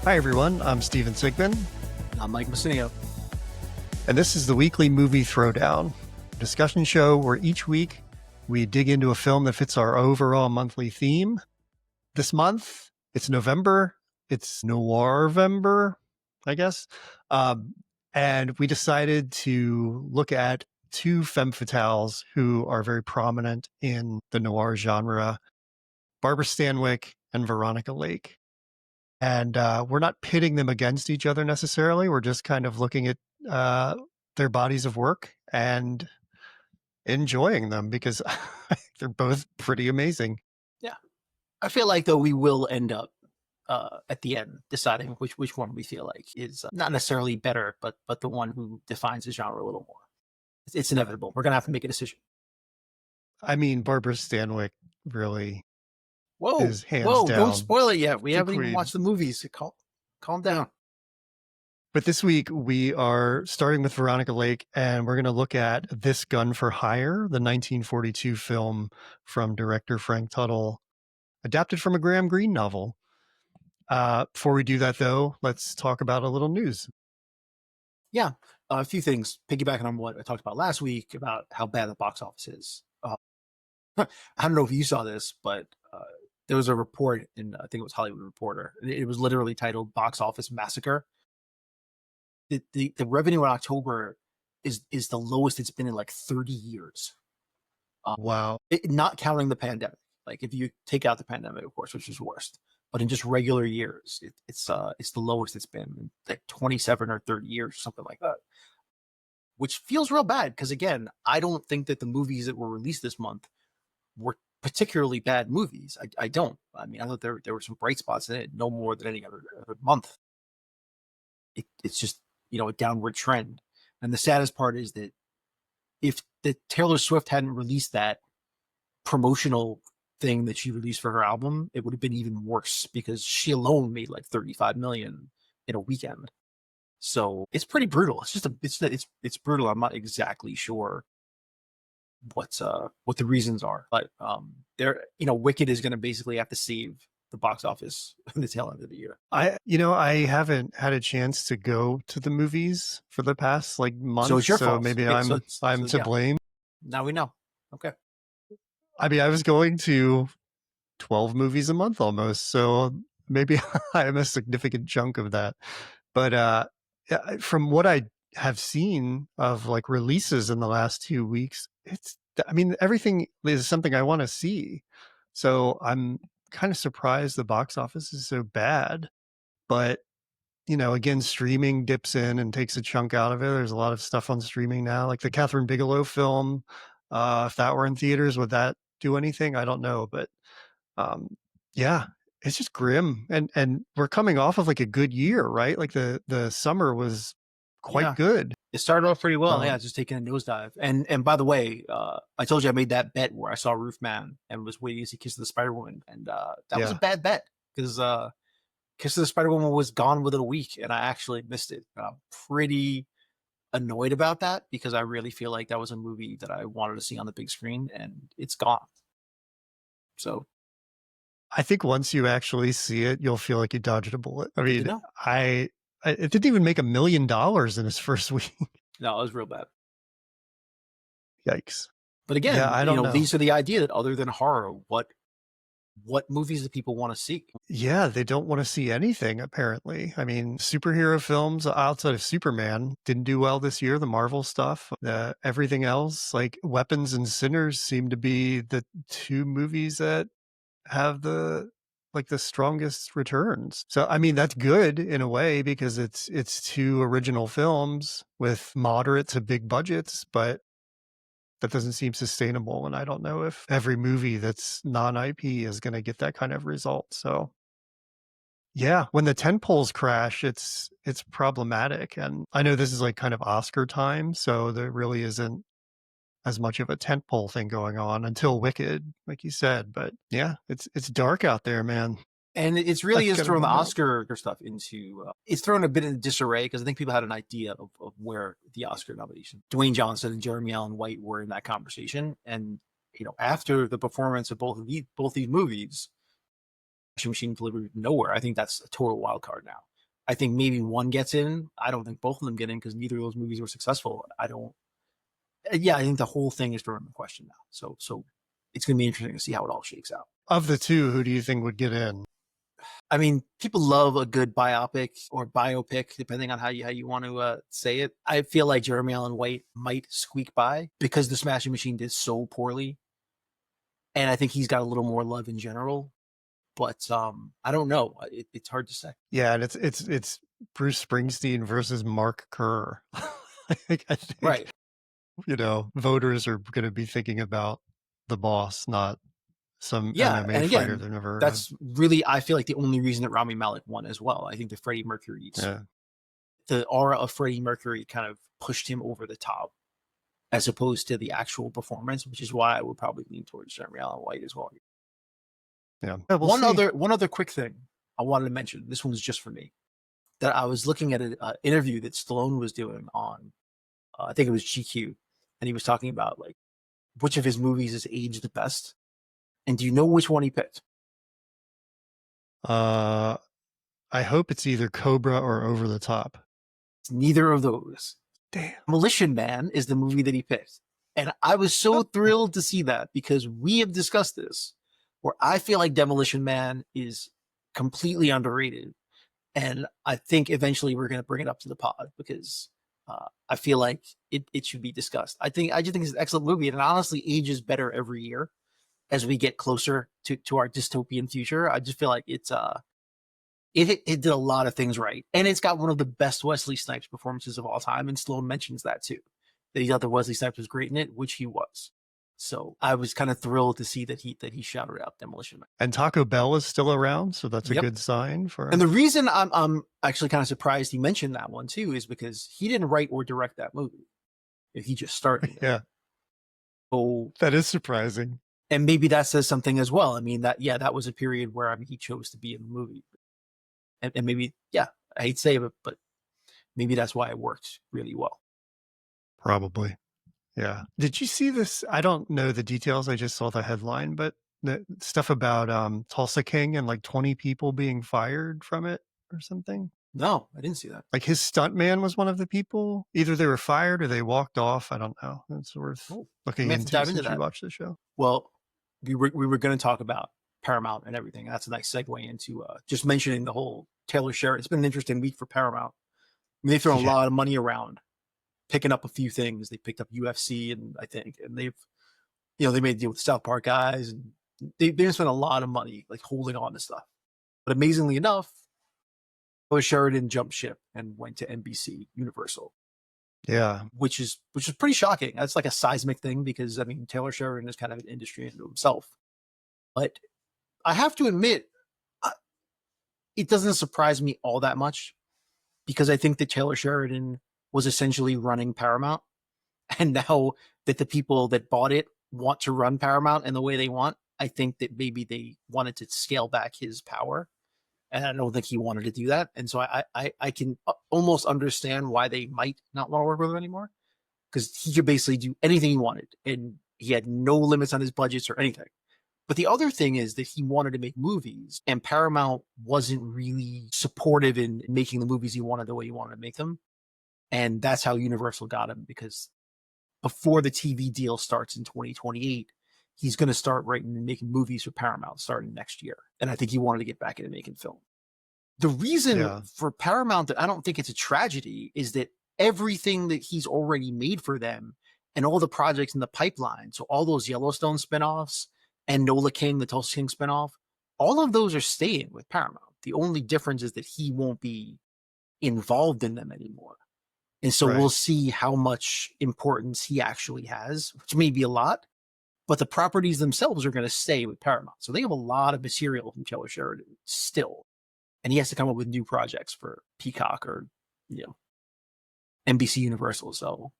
Hi, everyone. I'm Steven Sigman, I'm Mike Massinio. and this is the weekly movie throwdown, a discussion show where each week we dig into a film that fits our overall monthly theme. This month, it's November. It's Noir-vember, I guess. And we decided to look at two femme fatales who are very prominent in the noir genre, Barbara Stanwyck and Veronica Lake. And we're not pitting them against each other necessarily. We're just kind of looking at their bodies of work and enjoying them because they're both pretty amazing. Yeah. I feel like, though, we will end up at the end deciding which one we feel like is not necessarily better, but the one who defines the genre a little more. It's inevitable. We're going to have to make a decision. I mean, Barbara Stanwyck really Whoa, is hands down. Don't spoil it yet. We haven't even queen. watched the movies. Calm down. But this week we are starting with Veronica Lake, and we're going to look at This Gun for Hire, the 1942 film from director Frank Tuttle, adapted from a Graham Greene novel. Before we do that, though, let's talk about a little news. Yeah, a few things piggybacking on what I talked about last week about how bad the box office is. I don't know if you saw this, but there was a report in, I think it was Hollywood Reporter. It was literally titled "Box Office Massacre." The revenue in October is the lowest it's been in like 30 years. Wow. Not counting the pandemic. Like if you take out the pandemic, of course, which is worst, but in just regular years, it's the lowest it's been in like 27 or 30 years, something like that. Which feels real bad because, again, I don't think that the movies that were released this month were particularly bad movies. I don't. I mean, I thought there were some bright spots in it, no more than any other month. It's just, a downward trend. And the saddest part is that if the Taylor Swift hadn't released that promotional thing that she released for her album, it would have been even worse because she alone made like 35 million in a weekend. So it's pretty brutal. It's brutal. I'm not exactly sure what the reasons are, but Wicked is going to basically have to save the box office in the tail end of the year. I haven't had a chance to go to the movies for the past month, so it's your fault. Maybe I'm to blame. Now we know. Okay. I mean, I was going to 12 movies a month almost, so maybe I'm a significant chunk of that. But from what I have seen of releases in the last 2 weeks, everything is something I want to see. So I'm kind of surprised the box office is so bad. But, again, streaming dips in and takes a chunk out of it. There's a lot of stuff on streaming now, like the Catherine Bigelow film. If that were in theaters, would that do anything? I don't know. But yeah, it's just grim. And we're coming off of a good year, right? Like the summer was quite good. It started off pretty well. Just taking a nosedive. And by the way, I told you I made that bet where I saw Roof Man and was waiting to see Kiss of the Spider Woman. And that was a bad bet because Kiss of the Spider Woman was gone within a week and I actually missed it. I'm pretty annoyed about that because I really feel like that was a movie that I wanted to see on the big screen and it's gone. So I think once you actually see it, you'll feel like you dodged a bullet. I mean, it didn't even make $1 million in its first week. No, it was real bad. Yikes. But again, I don't know. These are the idea that other than horror, what movies do people want to see? Yeah, they don't want to see anything, apparently. I mean, superhero films outside of Superman didn't do well this year, the Marvel stuff. Everything else, like Weapons and Sinners, seem to be the two movies that have the strongest returns. So I mean, that's good in a way because it's two original films with moderate to big budgets, but that doesn't seem sustainable. And I don't know if every movie that's non-IP is going to get that kind of result. So yeah, when the tentpoles crash, it's problematic. And I know this is kind of Oscar time, so there really isn't as much of a tentpole thing going on until Wicked, like you said. But yeah, it's dark out there, man. And it's really is throwing the Oscar stuff into it's thrown a bit in disarray because I think people had an idea of where the Oscar nomination. Dwayne Johnson and Jeremy Allen White were in that conversation, and after the performance of both these movies, Machine delivered nowhere. I think that's a total wild card now. I think maybe one gets in. I don't think both of them get in because neither of those movies were successful. I don't. Yeah, I think the whole thing is thrown in question now. So it's going to be interesting to see how it all shakes out. Of the two, who do you think would get in? I mean, people love a good biopic or biopic, depending on how you want to say it. I feel like Jeremy Allen White might squeak by because The Smashing Machine did so poorly, and I think he's got a little more love in general. But I don't know. It's hard to say. Yeah, and it's Bruce Springsteen versus Mark Kerr. I think Right. voters are going to be thinking about the boss, not some Yeah, MMA and fighter again, they've never heard of. that's really I feel like the only reason that Rami Malek won as well. I think Yeah. the aura of Freddie Mercury kind of pushed him over the top as opposed to the actual performance, which is why I would probably lean towards Jeremy Allen White as well. Yeah. We'll One see. other quick thing I wanted to mention. This one's just for me. That I was looking at an interview that Stallone was doing on, I think it was GQ, and he was talking about like which of his movies is aged the best. And do you know which one he picked? Uh, I hope it's either Cobra or Over the Top. It's neither of those. Damn. Demolition Man is the movie that he picked. And I was so thrilled to see that because we have discussed this, where I feel like Demolition Man is completely underrated. And I think eventually we're going to bring it up to the pod because I feel like it should be discussed. I just think it's an excellent movie, and it honestly ages better every year as we get closer to our dystopian future. I just feel like it did a lot of things right, and it's got one of the best Wesley Snipes performances of all time. And Sloan mentions that too, that he thought that Wesley Snipes was great in it, which he was. So I was kind of thrilled to see that he shouted out Demolition Man. And Taco Bell is still around, so that's a Yep. good sign for. And the reason I'm actually kind of surprised he mentioned that one too is because he didn't write or direct that movie. He just started it. Yeah, So, that is surprising. and maybe that says something as well. I mean, that was a period where he chose to be in the movie. And maybe, yeah, I hate to say it, but maybe that's why it worked really well. Probably. Yeah. Did you see this? I don't know the details. I just saw the headline, but the stuff about Tulsa King and like 20 people being fired from it or something. No, I didn't see that. Like his stuntman was one of the people. Either they were fired or they walked off. I don't know. It's worth looking may have to into dive since into you that. watched the show. Well, we were going to talk about Paramount and everything. That's a nice segue into just mentioning the whole Taylor Sheridan. It's been an interesting week for Paramount. I mean, they've thrown a lot of money around, picking up a few things. They picked up UFC, and I think, and they made a deal with the South Park guys, and they've spent a lot of money like holding on to stuff. But amazingly enough, Sheridan jumped ship and went to NBC Universal. Yeah, which is pretty shocking. That's like a seismic thing because I mean Taylor Sheridan is kind of an industry into himself. But I have to admit, it doesn't surprise me all that much because I think that Taylor Sheridan was essentially running Paramount, and now that the people that bought it want to run Paramount in the way they want, I think that maybe they wanted to scale back his power. And I don't think he wanted to do that. And so I can almost understand why they might not want to work with him anymore because he could basically do anything he wanted and he had no limits on his budgets or anything. But the other thing is that he wanted to make movies and Paramount wasn't really supportive in making the movies he wanted the way he wanted to make them. And that's how Universal got him because before the TV deal starts in 2028, he's going to start writing and making movies for Paramount starting next year. And I think he wanted to get back into making film. The reason for Paramount that I don't think it's a tragedy is that everything that he's already made for them and all the projects in the pipeline, so all those Yellowstone spinoffs and Nola King, the Tulsa King spinoff, all of those are staying with Paramount. The only difference is that he won't be involved in them anymore. And so we'll see how much importance he actually has, which may be a lot. But the properties themselves are going to stay with Paramount. So they have a lot of material from Taylor Sheridan still. And he has to come up with new projects for Peacock or, NBC Universal. So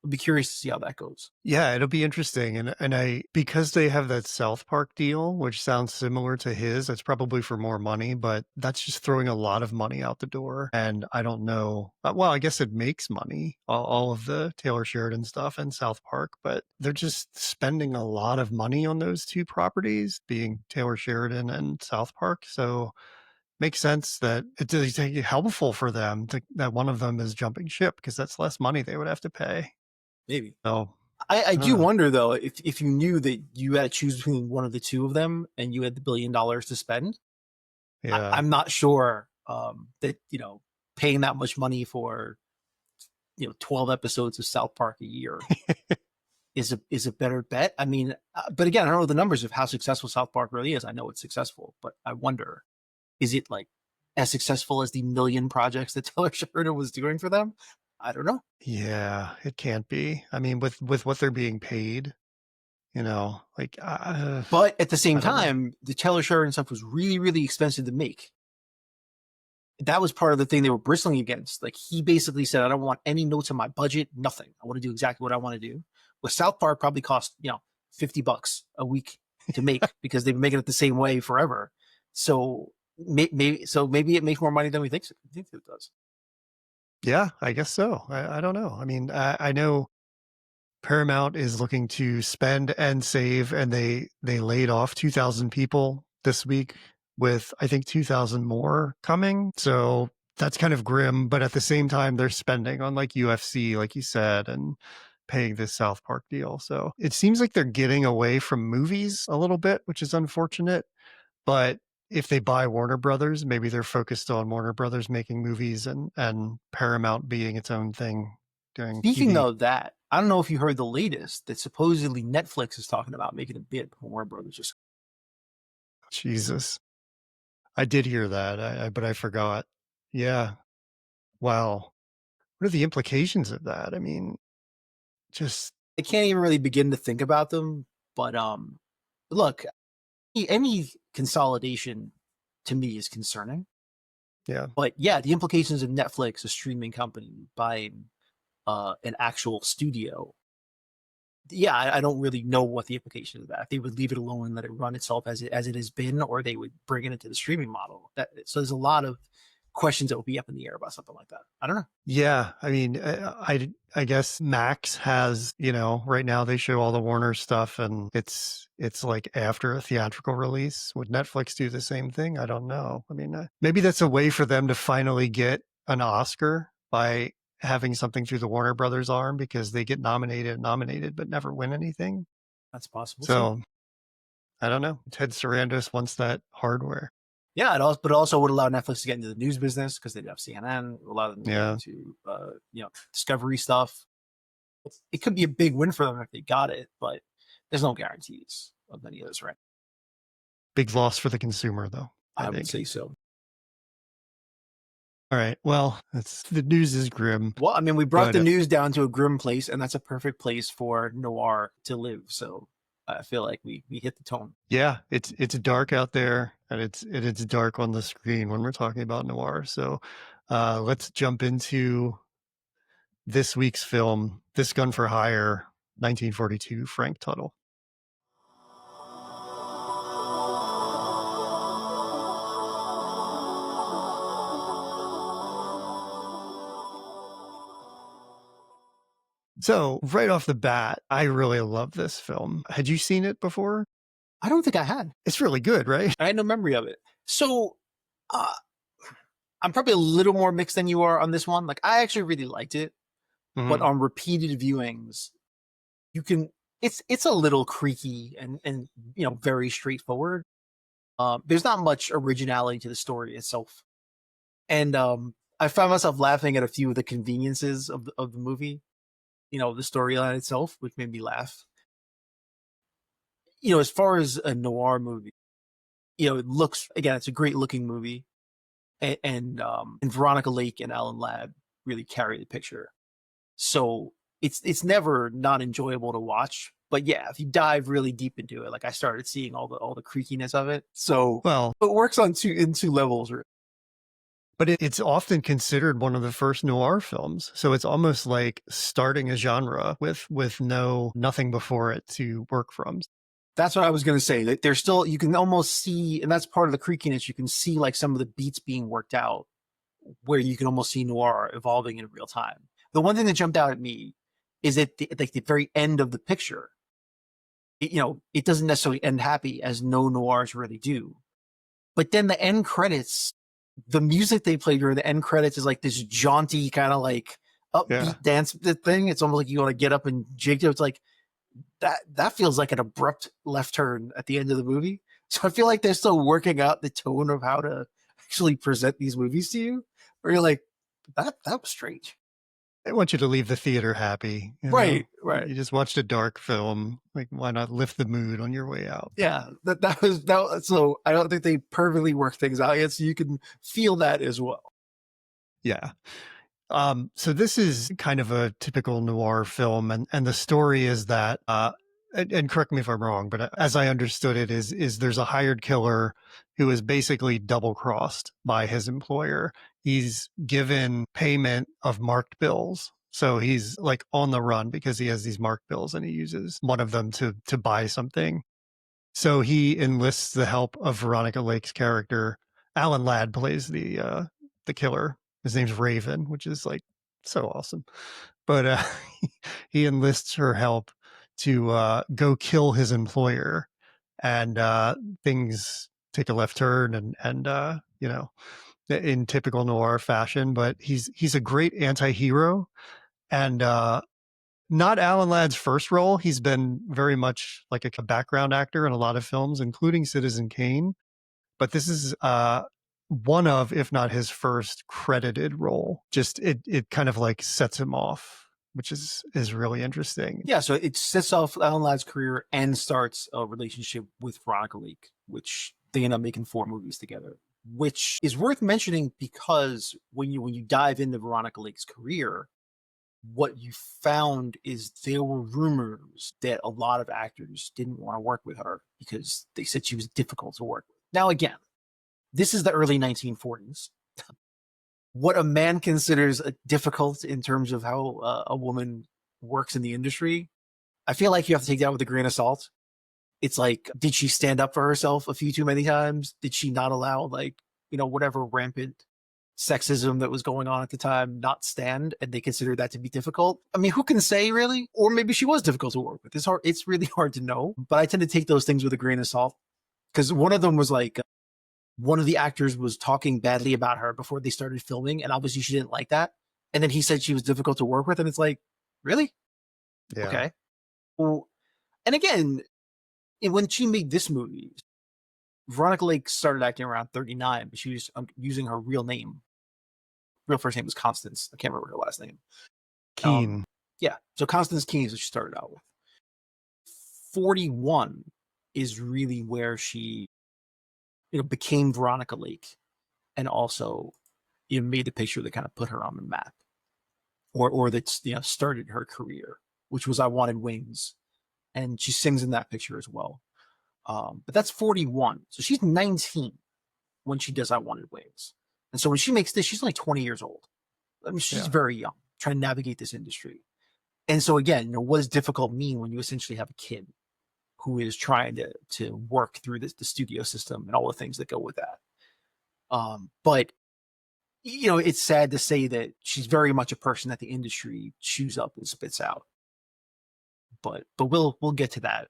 I'll be curious to see how that goes. Yeah, it'll be interesting. And because they have that South Park deal, which sounds similar to his, it's probably for more money, but that's just throwing a lot of money out the door. And I don't know. Well, I guess it makes money, all of the Taylor Sheridan stuff and South Park, but they're just spending a lot of money on those two properties, being Taylor Sheridan and South Park. So makes sense that it's helpful for them that one of them is jumping ship because that's less money they would have to pay. Maybe. So I I don't do know. wonder though, if you knew that you had to choose between one of the two of them and you had the $1 billion to spend, Yeah. I'm not sure that paying that much money for 12 episodes of South Park a year is a better bet. I mean, but again, I don't know the numbers of how successful South Park really is. I know it's successful, but I wonder, is it like as successful as the million projects that Taylor Sheridan was doing for them? I don't know. Yeah, it can't be. I mean, with what they're being paid, like, But at the I same don't know. time, the Taylor Sheridan stuff was really, really expensive to make. That was part of the thing they were bristling against. Like he basically said, I don't want any notes on my budget, nothing. I want to do exactly what I want to do. With South Park probably cost, $50 a week to make because they've been making it the same way forever. So maybe it makes more money than we think it does. Yeah, I guess so. I don't know. I mean, I know Paramount is looking to spend and save, and they laid off 2,000 people this week with, I think, 2,000 more coming. So that's kind of grim, but at the same time, they're spending on like UFC, like you said, and paying this South Park deal. So it seems like they're getting away from movies a little bit, which is unfortunate. But if they buy Warner Brothers, maybe they're focused on Warner Brothers making movies and Paramount being its own thing, doing Speaking TV. of that, I don't know if you heard the latest that supposedly Netflix is talking about making a bid for Warner Brothers. Just Jesus. I did hear that, but I forgot. Yeah. Wow. What are the implications of that? I mean, just I can't even really begin to think about them. But look, any consolidation to me is concerning. yeah. But yeah, the implications of Netflix, a streaming company, buying an actual studio. Yeah, I don't really know what the implications of that. If they would leave it alone and let it run itself as it has been, or they would bring it into the streaming model. So there's a lot of questions that will be up in the air about something like that. I don't know. Yeah, I mean, I guess Max has, right now they show all the Warner stuff and it's like after a theatrical release. Would Netflix do the same thing? I don't know. I mean, maybe that's a way for them to finally get an Oscar by having something through the Warner Brothers arm because they get nominated, but never win anything. That's possible too. So I don't know. Ted Sarandos wants that hardware. Yeah, but it also would allow Netflix to get into the news business because they'd have CNN, allow them to get Yeah. into Discovery stuff. It could be a big win for them if they got it, but there's no guarantees of any of this, right? Big loss for the consumer though, I I would think. say so. All right. Well, the news is grim, Well, I mean, we brought but the news down to a grim place, and that's a perfect place for noir to live. So I feel like we hit the tone. yeah, it's dark out there, and it's dark on the screen when we're talking about noir. So let's jump into this week's film, This Gun for Hire, 1942, Frank Tuttle. So right off the bat, I really love this film. Had you seen it before? I don't think I had. It's really good, right? I had no memory of it. So uh, I'm probably a little more mixed than you are on this one. Like I actually really liked it, but Mhm. on repeated viewings, you can. It's a little creaky and very straightforward. There's not much originality to the story itself, and I found myself laughing at a few of the conveniences of the movie. The storyline itself, which made me laugh. As far as a noir movie, it looks again, it's a great looking movie, and Veronica Lake and Alan Ladd really carry the picture. So it's never not enjoyable to watch. But yeah, if you dive really deep into it, like I started seeing all the creakiness of it. So Well, it works on two levels. but it's often considered one of the first noir films. So it's almost like starting a genre with nothing before it to work from. That's what I was going to say. That there's still, you can almost see, and that's part of the creakiness. You can see like some of the beats being worked out, where you can almost see noir evolving in real time. The one thing that jumped out at me is at the very end of the picture. It doesn't necessarily end happy, as no noirs really do. But then the end credits the music they play during the end credits is like this jaunty kind of like Yeah. upbeat dance thing. It's almost like you want to get up and jig to. It's like that feels like an abrupt left turn at the end of the movie. So I feel like they're still working out the tone of how to actually present these movies to you. Where you're like, that was strange. They want you to leave the theater happy, you know? Right, right. You just watched a dark film, like, why not lift the mood on your way out? Yeah, that was that. So I don't think they perfectly work things out yet. So you can feel that as well. Yeah. So this is kind of a typical noir film, and the story is that, and correct me if I'm wrong, but as I understood it, is there's a hired killer who is basically double crossed by his employer. He's given payment of marked bills. So he's like on the run because he has these marked bills and he uses one of them to buy something. So he enlists the help of Veronica Lake's character. Alan Ladd plays the killer. His name's Raven, which is like so awesome. But he enlists her help to go kill his employer, and things take a left turn, and you know, in typical noir fashion. But he's a great anti-hero, and not Alan Ladd's first role. He's been very much like a background actor in a lot of films, including Citizen Kane. But this is one of, if not his first credited role. Just it kind of like sets him off, which is really interesting. Yeah, so it sets off Alan Ladd's career and starts a relationship with Veronica Lake, which they end up making 4 movies together. Which is worth mentioning because when you dive into Veronica Lake's career, what you found is there were rumors that a lot of actors didn't want to work with her because they said she was difficult to work with. Now, again, this is the early 1940s. What a man considers difficult in terms of how a woman works in the industry, I feel like you have to take that with a grain of salt. It's like, did she stand up for herself a few too many times? Did she not allow, like, whatever rampant sexism that was going on at the time not stand, and they considered that to be difficult? I mean, who can say really? Or maybe she was difficult to work with. It's really hard to know, but I tend to take those things with a grain of salt because one of them was like, one of the actors was talking badly about her before they started filming, and obviously she didn't like that. And then he said she was difficult to work with, and it's like, really? Yeah. Okay. Well, and again, when she made this movie, Veronica Lake started acting around 39, but she was using her real name. Real first name was Constance. I can't remember her last name. Keen. Yeah, so Constance Keene is what she started out with. 41 is really where she, became Veronica Lake, and also, made the picture that kind of put her on the map, or that started her career, which was "I Wanted Wings," and she sings in that picture as well. But that's 41, so she's 19 when she does "I Wanted Wings," and so when she makes this, she's only 20 years old. I mean, she's very young, trying to navigate this industry. And so again, what does difficult mean when you essentially have a kid who is trying to work through the studio system and all the things that go with that? But it's sad to say that she's very much a person that the industry chews up and spits out. But we'll get to that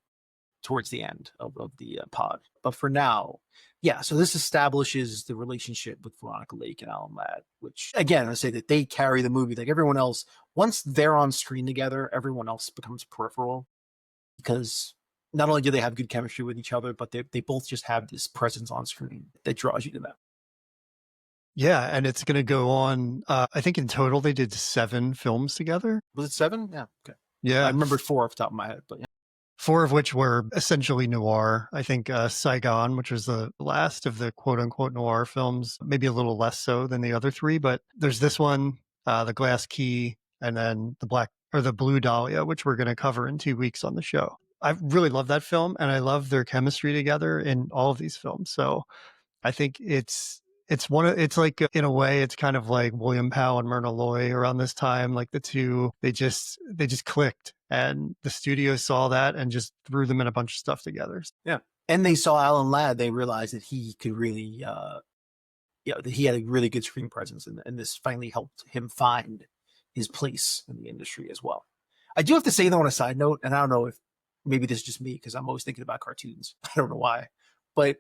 towards the end of the pod. But for now, yeah. So this establishes the relationship with Veronica Lake and Alan Ladd, which again, I say that they carry the movie like everyone else. Once they're on screen together, everyone else becomes peripheral because not only do they have good chemistry with each other, but they both just have this presence on screen that draws you to them. Yeah, and it's going to go on. I think in total they did 7 films together. Was it 7? Yeah. Okay. Yeah. I remembered 4 off the top of my head, but yeah. 4 of which were essentially noir. I think Saigon, which was the last of the quote unquote noir films, maybe a little less so than the other 3. But there's this one, The Glass Key, and then the Blue Dahlia, which we're going to cover in 2 weeks on the show. I really love that film, and I love their chemistry together in all of these films. So I think it's like, in a way, it's kind of like William Powell and Myrna Loy around this time. Like the two, they just clicked, and the studio saw that and just threw them in a bunch of stuff together. Yeah. And they saw Alan Ladd. They realized that he could really, that he had a really good screen presence, and this finally helped him find his place in the industry as well. I do have to say though, on a side note, and I don't know if maybe this is just me because I'm always thinking about cartoons. I don't know why, but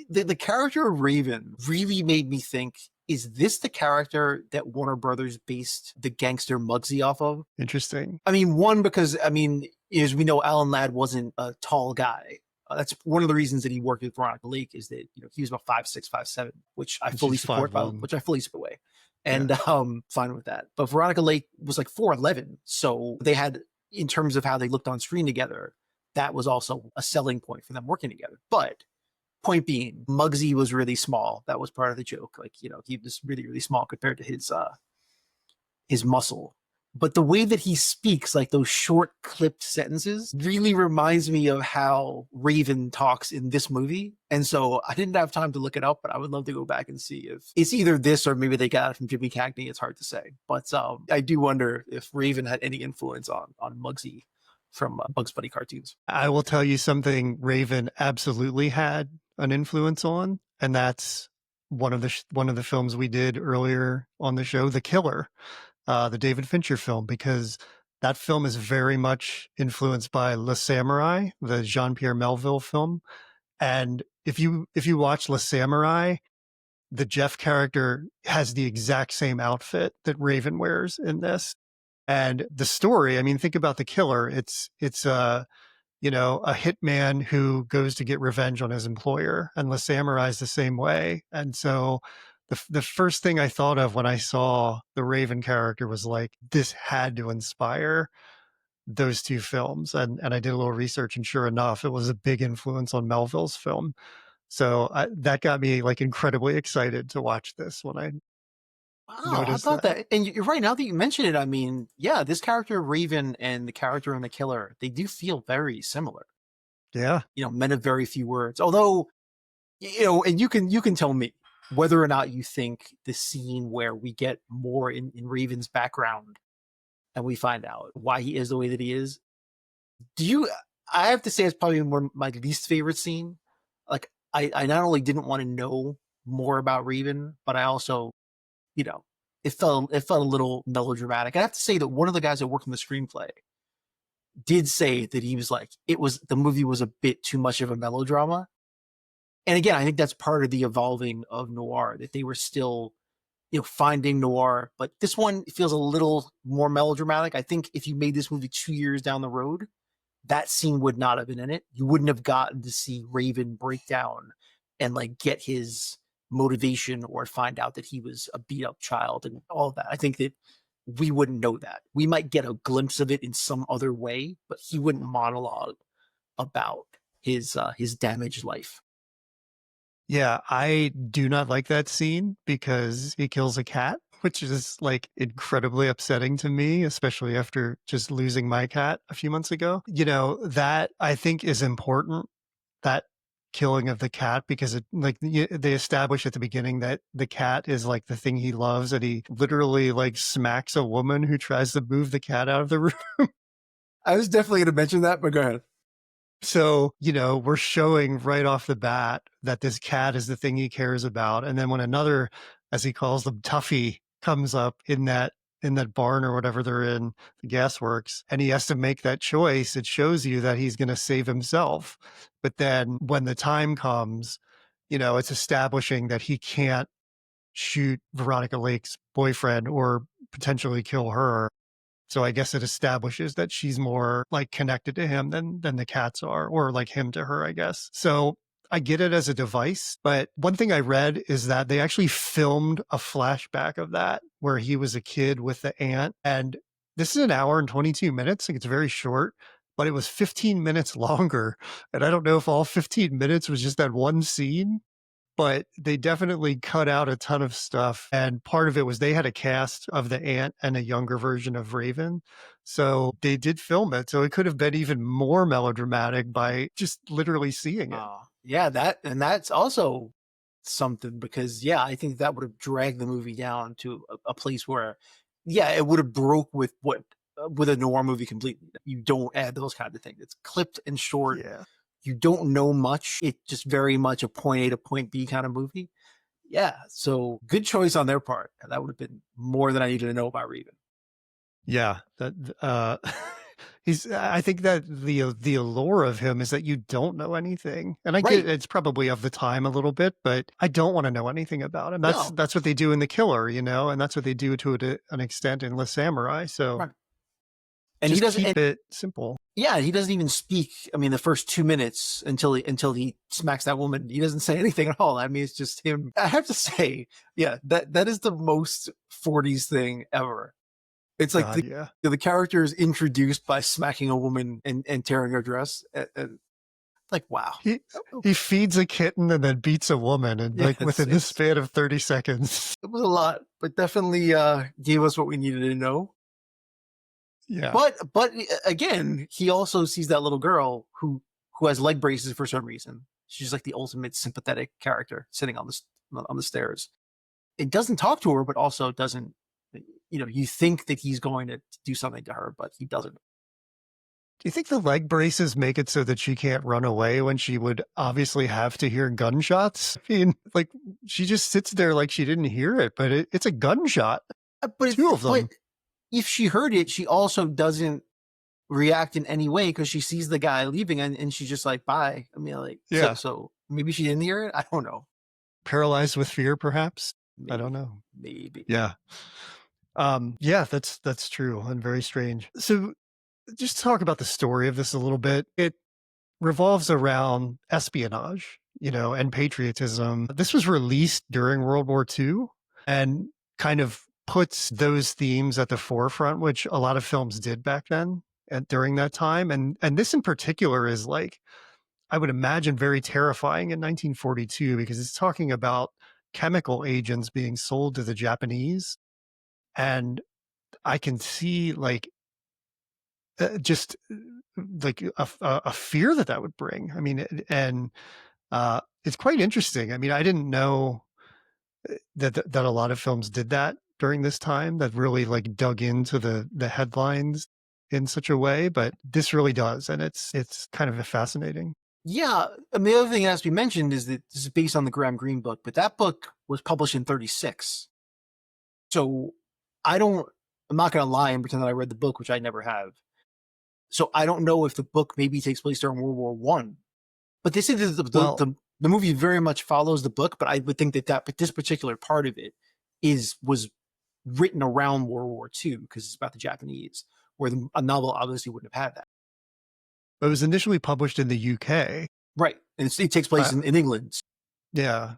the character of Raven really made me think, is this the character that Warner Brothers based the gangster Muggsy off of? Interesting. I mean, one, because I mean, as we know, Alan Ladd wasn't a tall guy. That's one of the reasons that he worked with Veronica Lake, is that he was about 5'6", 5'7", which I And fully she's support. 5'1". Which I fully support away, Yeah. and fine with that. But Veronica Lake was like 4'11", so they had, in terms of how they looked on screen together, that was also a selling point for them working together. But point being, Muggsy was really small. That was part of the joke. Like, he was really, really small compared to his muscle. But the way that he speaks, like those short clipped sentences, really reminds me of how Raven talks in this movie. And so I didn't have time to look it up, but I would love to go back and see if it's either this or maybe they got it from Jimmy Cagney. It's hard to say. But I do wonder if Raven had any influence on Muggsy from Bugs Bunny cartoons. I will tell you something Raven absolutely had an influence on, and that's one of the films we did earlier on the show, The Killer, the David Fincher film, because that film is very much influenced by Le Samurai, the Jean-Pierre Melville film. And if you watch Le Samurai, the Jeff character has the exact same outfit that Raven wears in this. And the story, I mean, think about The Killer. It's a hitman who goes to get revenge on his employer, and the samurai's the same way. And so the first thing I thought of when I saw the Raven character was like, this had to inspire those two films. And I did a little research, and sure enough, it was a big influence on Melville's film. So that got me like incredibly excited to watch this when I Wow, I noticed thought that. that, and you're right. Now that you mention it, I mean, yeah, this character Raven and the character in The Killer, they do feel very similar. Yeah. Men of very few words. Although, and you can tell me whether or not you think the scene where we get more in Raven's background and we find out why he is the way that he is. Do you? I have to say, it's probably my least favorite scene. Like, I not only didn't want to know more about Raven, but I also, it felt a little melodramatic. I have to say that one of the guys that worked on the screenplay did say that he was like, the movie was a bit too much of a melodrama. And again, I think that's part of the evolving of noir, that they were still, finding noir, but this one feels a little more melodramatic. I think if you made this movie 2 years down the road, that scene would not have been in it. You wouldn't have gotten to see Raven break down and like get his motivation or find out that he was a beat up child and all of that. I think that we wouldn't know that. We might get a glimpse of it in some other way, but he wouldn't monologue about his damaged life. Yeah, I do not like that scene because he kills a cat, which is like incredibly upsetting to me, especially after just losing my cat a few months ago. That I think is important, that killing of the cat, because they establish at the beginning that the cat is like the thing he loves, and he literally like smacks a woman who tries to move the cat out of the room. I was definitely going to mention that, but go ahead. So, we're showing right off the bat that this cat is the thing he cares about. And then when another, as he calls them, toughie comes up in that barn or whatever they're in, the gasworks, and he has to make that choice, it shows you that he's going to save himself. But then when the time comes, it's establishing that he can't shoot Veronica Lake's boyfriend or potentially kill her. So I guess it establishes that she's more like connected to him than the cats are, or like him to her, I guess. So I get it as a device, but one thing I read is that they actually filmed a flashback of that where he was a kid with the aunt. And this is an hour and 22 minutes. Like, it's very short, but it was 15 minutes longer. And I don't know if all 15 minutes was just that one scene, but they definitely cut out a ton of stuff. And part of it was they had a cast of the aunt and a younger version of Raven. So they did film it. So it could have been even more melodramatic by just literally seeing it. Yeah, that's also something, because yeah, I think that would have dragged the movie down to a place where, yeah, it would have broke with with a noir movie completely. You don't add those kind of things. It's clipped and short. Yeah. You don't know much. It's just very much a point A to point B kind of movie. Yeah, so good choice on their part. That would have been more than I needed to know about Raven. Yeah. That, I think that the allure of him is that you don't know anything, and I get Right. it's probably of the time a little bit, but I don't wanna know anything about him. No. That's what they do in The Killer, and that's what they do to an extent in Le Samurai, so Right. And he just doesn't. keep it simple. Yeah, he doesn't even speak. I mean, the first 2 minutes until he smacks that woman, he doesn't say anything at all. I mean, it's just him. I have to say, yeah, that is the most 40s thing ever. It's like God, yeah. the character is introduced by smacking a woman and tearing her dress. And like, wow. He he feeds a kitten and then beats a woman and, Yeah, like, within the span of 30 seconds. it was a lot, but definitely gave us what we needed to know. Yeah. But again, he also sees that little girl who has leg braces for some reason. She's like the ultimate sympathetic character sitting on the stairs. It doesn't talk to her, but also doesn't. You think that he's going to do something to her, but he doesn't. Do you think the leg braces make it so that she can't run away when she would obviously have to hear gunshots? I mean, like, she just sits there like she didn't hear it, but it's a gunshot. But 2 of them. if she heard it, she also doesn't react in any way because she sees the guy leaving and she's just like, bye. I mean, like, Yeah. so maybe she didn't hear it. I don't know. Paralyzed with fear, perhaps? Maybe, I don't know. maybe. Yeah. Yeah, that's true and very strange. So just talk about the story of this a little bit. It revolves around espionage, and patriotism. This was released during World War II and kind of puts those themes at the forefront, which a lot of films did back then and during that time. And this in particular is like, I would imagine, very terrifying in 1942 because it's talking about chemical agents being sold to the Japanese. And I can see like just like a fear that would bring. I mean, and it's quite interesting. I mean, I didn't know that a lot of films did that during this time, that really like dug into the headlines in such a way, but this really does, and it's kind of fascinating. Yeah, and the other thing that has to be mentioned is that this is based on the Graham Greene book, but that book was published in 36. So I'm not going to lie and pretend that I read the book, which I never have. So I don't know if the book maybe takes place during World War One. But they say that Well, the movie very much follows the book, but I would think that this particular part of it was written around World War II because it's about the Japanese, where a novel obviously wouldn't have had that. it was initially published in the UK. Right. And it takes place in England. Yeah.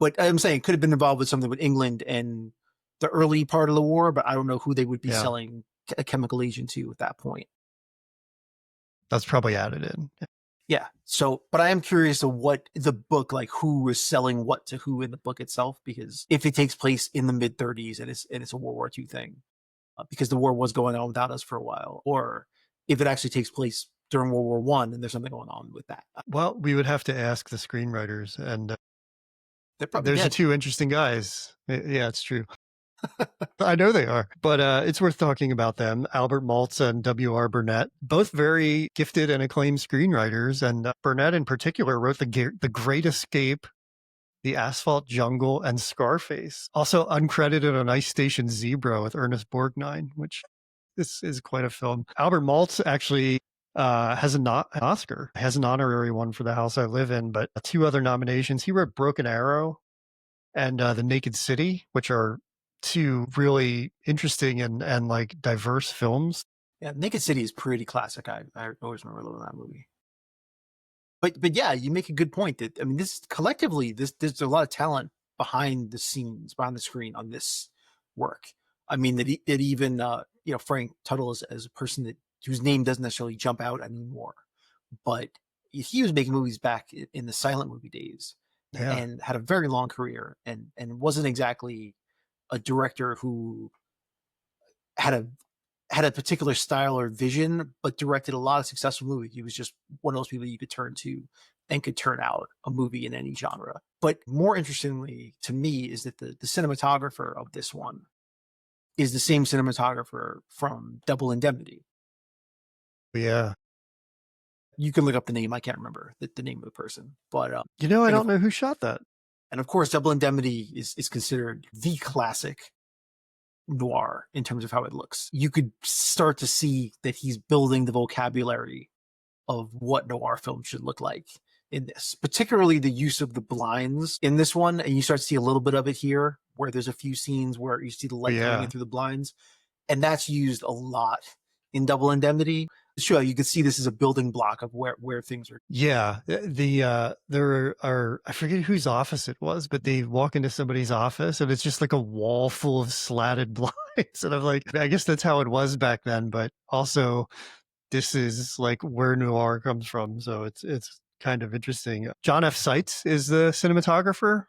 But I'm saying it could have been involved with something with England and the early part of the war, but I don't know who they would be Yeah. selling a chemical agent to at that point. That's probably added in. Yeah. So, but I am curious of what the book, like who was selling what to who in the book itself, because if it takes place in the mid 30s and it's a World War II thing, because the war was going on without us for a while, or if it actually takes place during World War One and there's something going on with that. Well, we would have to ask the screenwriters, and They're probably there's dead. 2 interesting guys. Yeah, it's true. I know they are, but it's worth talking about them. Albert Maltz and W.R. Burnett, both very gifted and acclaimed screenwriters, and Burnett in particular wrote The Great Escape, The Asphalt Jungle, and Scarface. Also uncredited on Ice Station Zebra with Ernest Borgnine, which this is quite a film. Albert Maltz actually has an Oscar, has an honorary one for The House I Live In, but 2 other nominations. He wrote Broken Arrow and The Naked City, which are 2 really interesting and like diverse films. Yeah, Naked City is pretty classic. I always remember loving that movie. But yeah, you make a good point that I mean, this collectively, there's a lot of talent behind the scenes, behind the screen on this work. I mean, that even Frank Tuttle as a person whose name doesn't necessarily jump out anymore, but he was making movies back in the silent movie days, Yeah. and had a very long career, and wasn't exactly a director who had a particular style or vision, but directed a lot of successful movies. He was just one of those people you could turn to and could turn out a movie in any genre. But more interestingly to me is that the cinematographer of this one is the same cinematographer from Double Indemnity. Yeah. You can look up the name. I can't remember the name of the person, but I don't know who shot that. and of course, Double Indemnity is considered the classic noir in terms of how it looks. You could start to see that he's building the vocabulary of what noir film should look like in this, particularly the use of the blinds in this one. And you start to see a little bit of it here, where there's a few scenes where you see the light coming in Yeah. through the blinds. And that's used a lot in Double Indemnity. Sure, you can see this as a building block of where things are. Yeah, there are I forget whose office it was, but they walk into somebody's office and it's just like a wall full of slatted blinds, and I'm like, I guess that's how it was back then, but also this is like where noir comes from, so it's kind of interesting. John F. Seitz is the cinematographer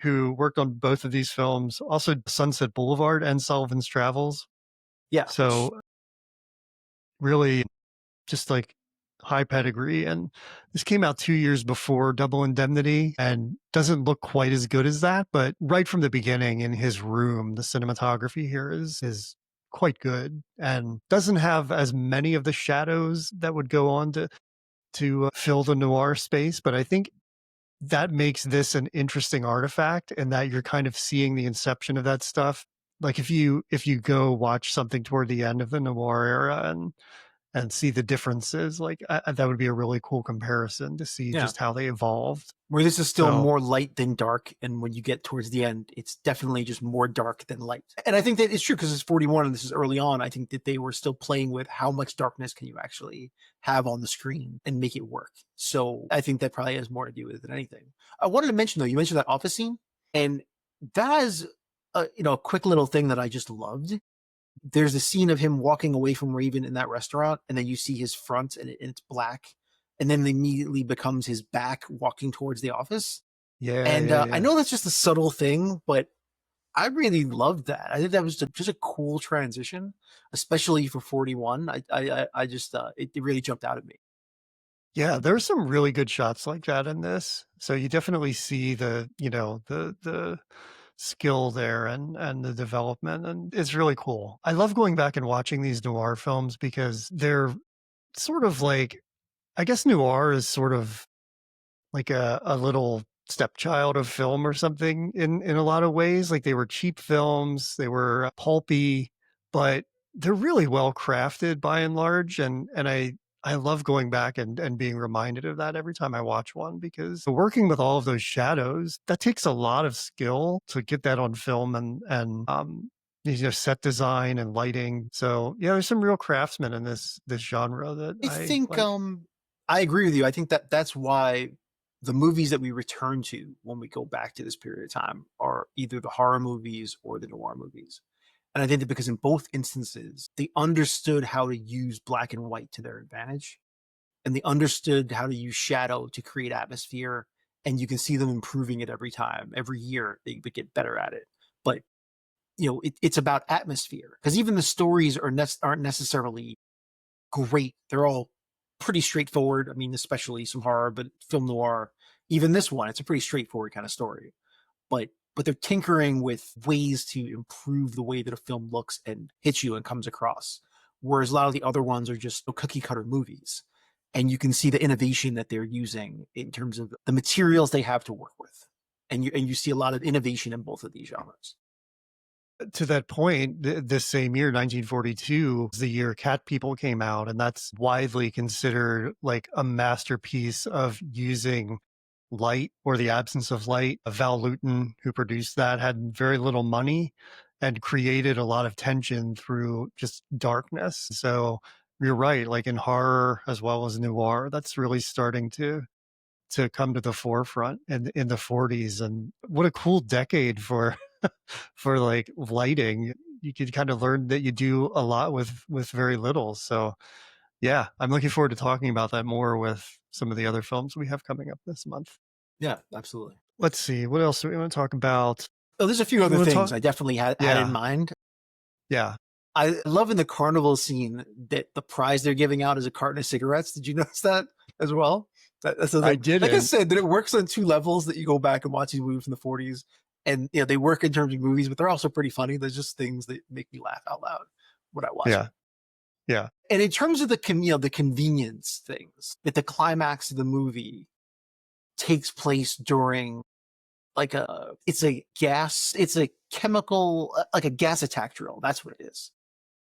who worked on both of these films, also Sunset Boulevard and Sullivan's Travels. Yeah, which So really just like high pedigree. And this came out 2 years before Double Indemnity and doesn't look quite as good as that. But right from the beginning in his room, the cinematography here is quite good and doesn't have as many of the shadows that would go on to fill the noir space. But I think that makes this an interesting artifact and that you're kind of seeing the inception of that stuff. Like if you go watch something toward the end of the noir era and see the differences. Like that would be a really cool comparison to see yeah, just how they evolved. where this is still So more light than dark, and when you get towards the end, it's definitely just more dark than light. And I think that it's true because it's 41 and this is early on. I think that they were still playing with how much darkness can you actually have on the screen and make it work. So I think that probably has more to do with it than anything. I wanted to mention though, you mentioned that office scene, and that is a quick little thing that I just loved. There's a scene of him walking away from Raven in that restaurant, and then you see his front and it's black, and then it immediately becomes his back walking towards the office. yeah, And yeah, I yeah. know that's just a subtle thing, but I really loved that. I think that was just a cool transition, especially for 41. I just it really jumped out at me. Yeah, there's some really good shots like that in this. So you definitely see the skill there and the development, and it's really cool. I love going back and watching these noir films because they're sort of like, I guess noir is sort of like a little stepchild of film or something in a lot of ways. Like they were cheap films, they were pulpy, but they're really well crafted by and large. And I love going back and being reminded of that every time I watch one because working with all of those shadows, that takes a lot of skill to get that on film and set design and lighting. So yeah, there's some real craftsmen in this genre that I I think like. I agree with you. I think that that's why the movies that we return to when we go back to this period of time are either the horror movies or the noir movies. And I think that because in both instances, they understood how to use black and white to their advantage, and they understood how to use shadow to create atmosphere. And you can see them improving it every time. Every year, they get better at it. But it's about atmosphere because even the stories aren't necessarily great. They're all pretty straightforward. I mean, especially some horror, but film noir, even this one, it's a pretty straightforward kind of story. But they're tinkering with ways to improve the way that a film looks and hits you and comes across. Whereas a lot of the other ones are just cookie cutter movies. And you can see the innovation that they're using in terms of the materials they have to work with. And you see a lot of innovation in both of these genres. To that point, this same year, 1942, is the year Cat People came out, and that's widely considered like a masterpiece of using light or the absence of light. Val Lewton, who produced that, had very little money and created a lot of tension through just darkness. So you're right, like in horror as well as noir, that's really starting to come to the forefront in the 40s. And what a cool decade for for like lighting. You could kind of learn that you do a lot with very little. So yeah, I'm looking forward to talking about that more with some of the other films we have coming up this month. Yeah, absolutely. Let's see, what else do we want to talk about? Oh, there's a few We other want to things talk. I definitely had in Yeah, mind. yeah, I love in the carnival scene that the prize they're giving out is a carton of cigarettes. Did you notice that as well? That's the I thing. Like I didn't. said, that it works on two levels that you go back and watch these movies from the 40s. And they work in terms of movies, but they're also pretty funny. There's just things that make me laugh out loud when I watch Yeah, them. yeah, And in terms of the convenience things, that the climax of the movie takes place during like it's a gas, it's a chemical, like a gas attack drill. That's what it is.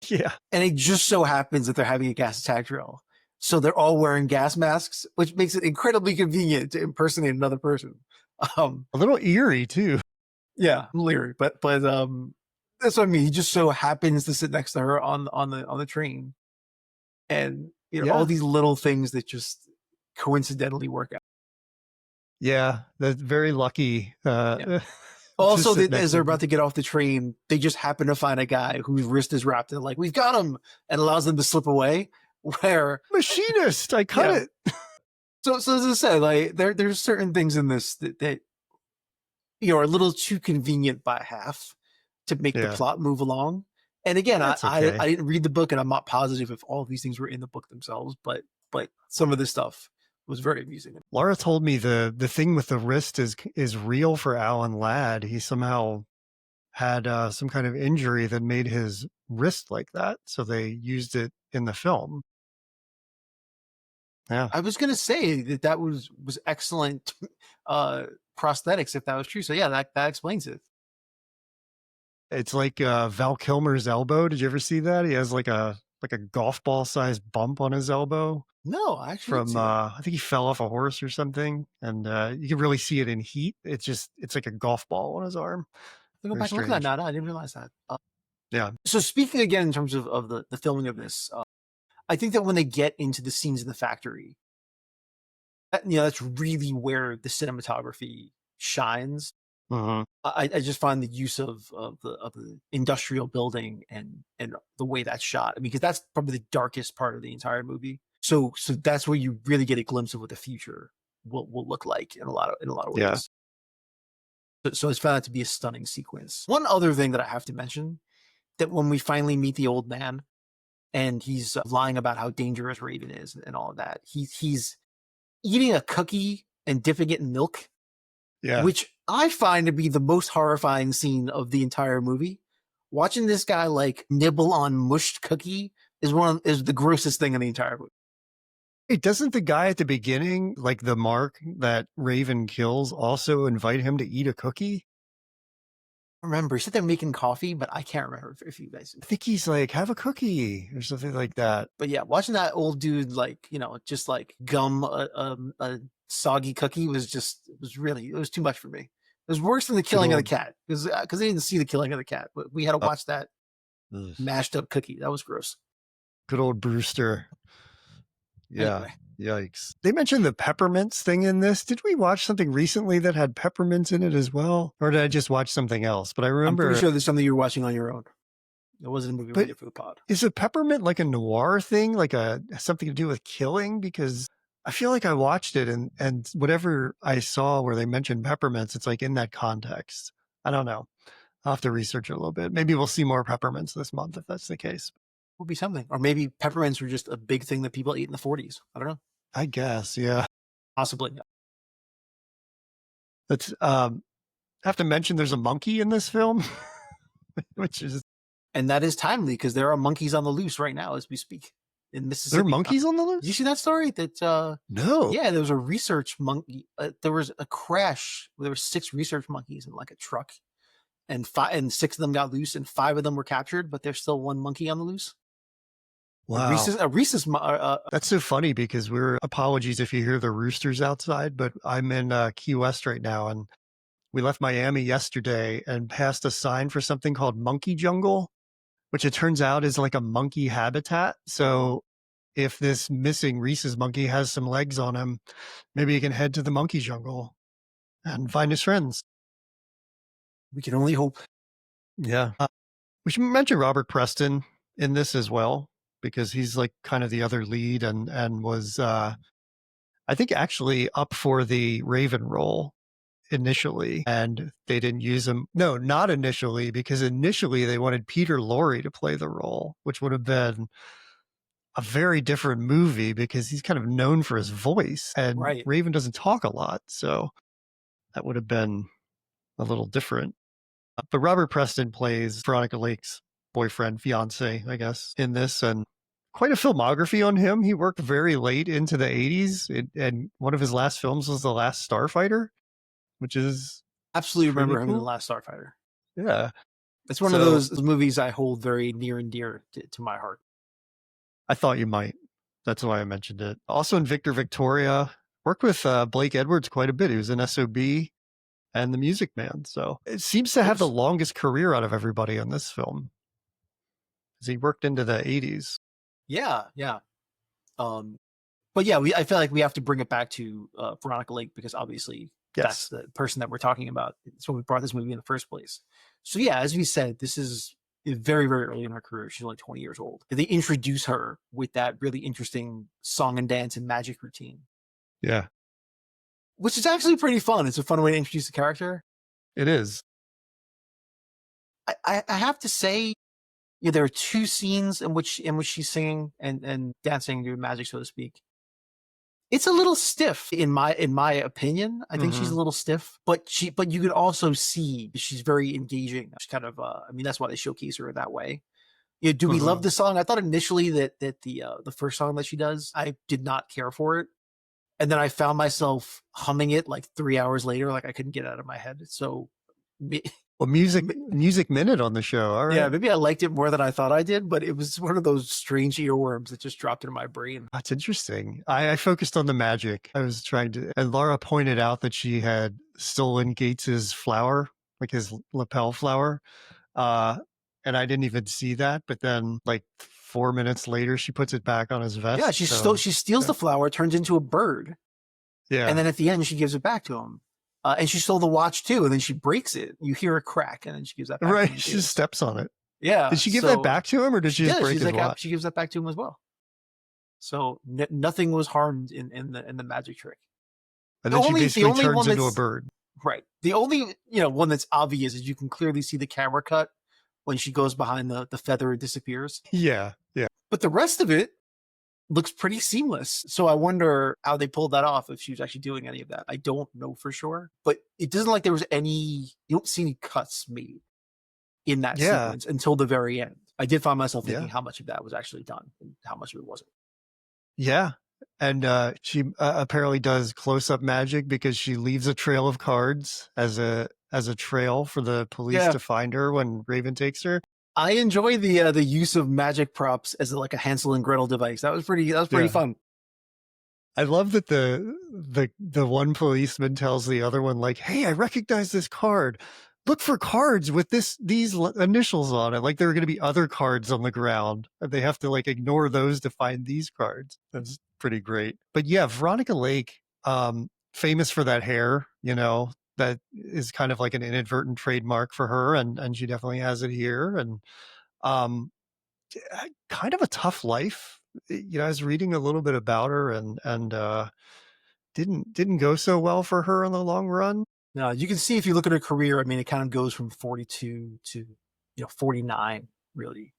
Yeah. And it just so happens that they're having a gas attack drill. So they're all wearing gas masks, which makes it incredibly convenient to impersonate another person. Um, A little eerie too. yeah, I'm leery, but that's what I mean. He just so happens to sit next to her on the train, and all Yeah. these little things that just coincidentally work out. Yeah. That's very lucky. Yeah. To Also, sit next as to they're him. about to get off the train, they just happen to find a guy whose wrist is wrapped. And like, we've got him, and allows them to slip away. Where Machinist, I cut yeah. it. So as I said, like there's certain things in this that are a little too convenient by half to make the Yeah. plot move along. And again, That's okay. I didn't read the book, and I'm not positive if all of these things were in the book themselves, but some of this stuff was very amusing. Laura told me the thing with the wrist is real for Alan Ladd. He somehow had some kind of injury that made his wrist like that, so they used it in the film. Yeah, I was gonna say that was excellent prosthetics if that was true. So yeah, that explains it. it's like Val Kilmer's elbow. Did you ever see that? He has like a golf ball sized bump on his elbow No, I actually didn't from see that. I think he fell off a horse or something, and you can really see it in heat. It's like a golf ball on his arm. I'll go Very back and look at that strange. now. No, I didn't realize that. Yeah. So speaking again in terms of the filming of this, I think that when they get into the scenes in the factory, that's really where the cinematography shines. Hmm. I just find the use of the industrial building and the way that's shot. I mean, because that's probably the darkest part of the entire movie. So that's where you really get a glimpse of what the future will look like in a lot of Yeah. ways. So it's found that to be a stunning sequence. One other thing that I have to mention, that when we finally meet the old man and he's lying about how dangerous Raven is and all of that, he's eating a cookie and dipping it in milk, Yeah. which I find to be the most horrifying scene of the entire movie. Watching this guy like nibble on mushed cookie is the grossest thing in the entire movie. Hey, doesn't the guy at the beginning, like the mark that Raven kills, also invite him to eat a cookie? Remember, he said they're making coffee, but I can't remember if you guys. I think he's like, have a cookie or something like that. But yeah, watching that old dude like just like gum a soggy cookie was too much for me. It was worse than the killing of the cat because I didn't see the killing of the cat, but we had to watch that mashed up cookie. That was gross. Good old Brewster. Yeah. Anyway, Yikes. They mentioned the peppermints thing in this. Did we watch something recently that had peppermints in it as well? Or did I just watch something else? But I I'm remember. pretty sure there's something you were watching on your own. It wasn't a movie rated for the pod. Is a peppermint like a noir thing? Like something to do with killing? Because I feel like I watched it and whatever I saw where they mentioned peppermints, it's like in that context. I don't know. I'll have to research it a little bit. Maybe we'll see more peppermints this month if that's the case. Would be something. Or maybe peppermints were just a big thing that people ate in the 40s. I don't know. I guess, yeah. Possibly. Let's have to mention there's a monkey in this film, which is. And that is timely because there are monkeys on the loose right now as we speak in Mississippi. There are monkeys on the loose? Did you see that story? That no. Yeah, there was a research monkey. There was a crash where there were 6 research monkeys in like a truck, and 6 of them got loose, and 5 of them were captured, but there's still 1 monkey on the loose. Wow. That's so funny because apologies if you hear the roosters outside, but I'm in Key West right now, and we left Miami yesterday and passed a sign for something called Monkey Jungle, which it turns out is like a monkey habitat. So if this missing Reese's monkey has some legs on him, maybe he can head to the monkey jungle and find his friends. We can only hope. Yeah. We should mention Robert Preston in this as well, because he's like kind of the other lead and was, I think, actually up for the Raven role initially, and they didn't use him. No, not initially, because initially they wanted Peter Lorre to play the role, which would have been a very different movie because he's kind of known for his voice, and Right. Raven doesn't talk a lot. So that would have been a little different. But Robert Preston plays Veronica Lake's boyfriend, fiance, I guess, in this, and quite a filmography on him. He worked very late into the 80s, and one of his last films was The Last Starfighter, which is Absolutely Pretty remember him in The cool. Last Starfighter. Yeah. It's one of So those movies I hold very near and dear to my heart. I thought you might. That's why I mentioned it. Also in Victor Victoria, worked with Blake Edwards quite a bit. He was in SOB and The Music Man. So it seems to have the Course. longest career out of everybody in this film, because he worked into the 80s. Yeah, yeah. But yeah, I feel like we have to bring it back to Veronica Lake because obviously that's Yes. the person that we're talking about. It's what we brought this movie in the first place. So yeah, as we said, this is very, very early in her career. She's only 20 years old. They introduce her with that really interesting song and dance and magic routine, Yeah, which is actually pretty fun. It's a fun way to introduce the character. it is. I have to say, yeah, there are two scenes in which she's singing and dancing, doing magic, so to speak. It's a little stiff in my opinion. I think she's a Hmm. little stiff, but you could also see she's very engaging. She's kind of I mean that's why they showcase her that way. Yeah, do we love Hmm. the song? I thought initially that the first song that she does, I did not care for it. And then I found myself humming it like 3 hours later, like I couldn't get it out of my head. So Well, music minute on the show. All yeah, right. maybe I liked it more than I thought I did, but it was one of those strange earworms that just dropped into my brain. That's interesting. I focused on the magic. I was trying to, and Laura pointed out that she had stolen Gates's flower, like his lapel flower. Uh, and I didn't even see that. But then, like 4 minutes later, she puts it back on his Yeah, vest. So, she steals yeah. the flower, turns into a bird, and Yeah. then at the end she gives it back to him. And she stole the watch too, and then she breaks it. You hear a crack, and then she gives that back to Right. him She too. just steps on it. Did Yeah, she give that so back to him, or did she she just does. break his watch? She gives that back to him as well. So nothing was harmed in the magic trick. And then she The basically only turns one into a that's bird. right. The only one that's obvious is you can clearly see the camera cut when she goes behind the feather and disappears. Yeah. Yeah. But the rest of it looks pretty seamless. So I wonder how they pulled that off if she was actually doing any of that. I don't know for sure, but it doesn't like there was any, you don't see any cuts made in that Yeah. sequence until the very end. I did find myself thinking Yeah. how much of that was actually done and how much of it wasn't. Yeah. And she apparently does close-up magic because she leaves a trail of cards as a trail for the police Yeah. to find her when Raven takes her. I enjoy the use of magic props as like a Hansel and Gretel device. That was pretty Yeah. fun. I love that the one policeman tells the other one, like, "Hey, I recognize this card. Look for cards with these initials on it. Like there are going to be other cards on the ground. And they have to like ignore those to find these cards." That's pretty great. But yeah, Veronica Lake, famous for that hair, that is kind of like an inadvertent trademark for her, and she definitely has it here. And um, kind of a tough life. I was reading a little bit about her, and didn't go so well for her in the long run. Now you can see if you look at her career. I mean, it kind of goes from 42 to 49 really,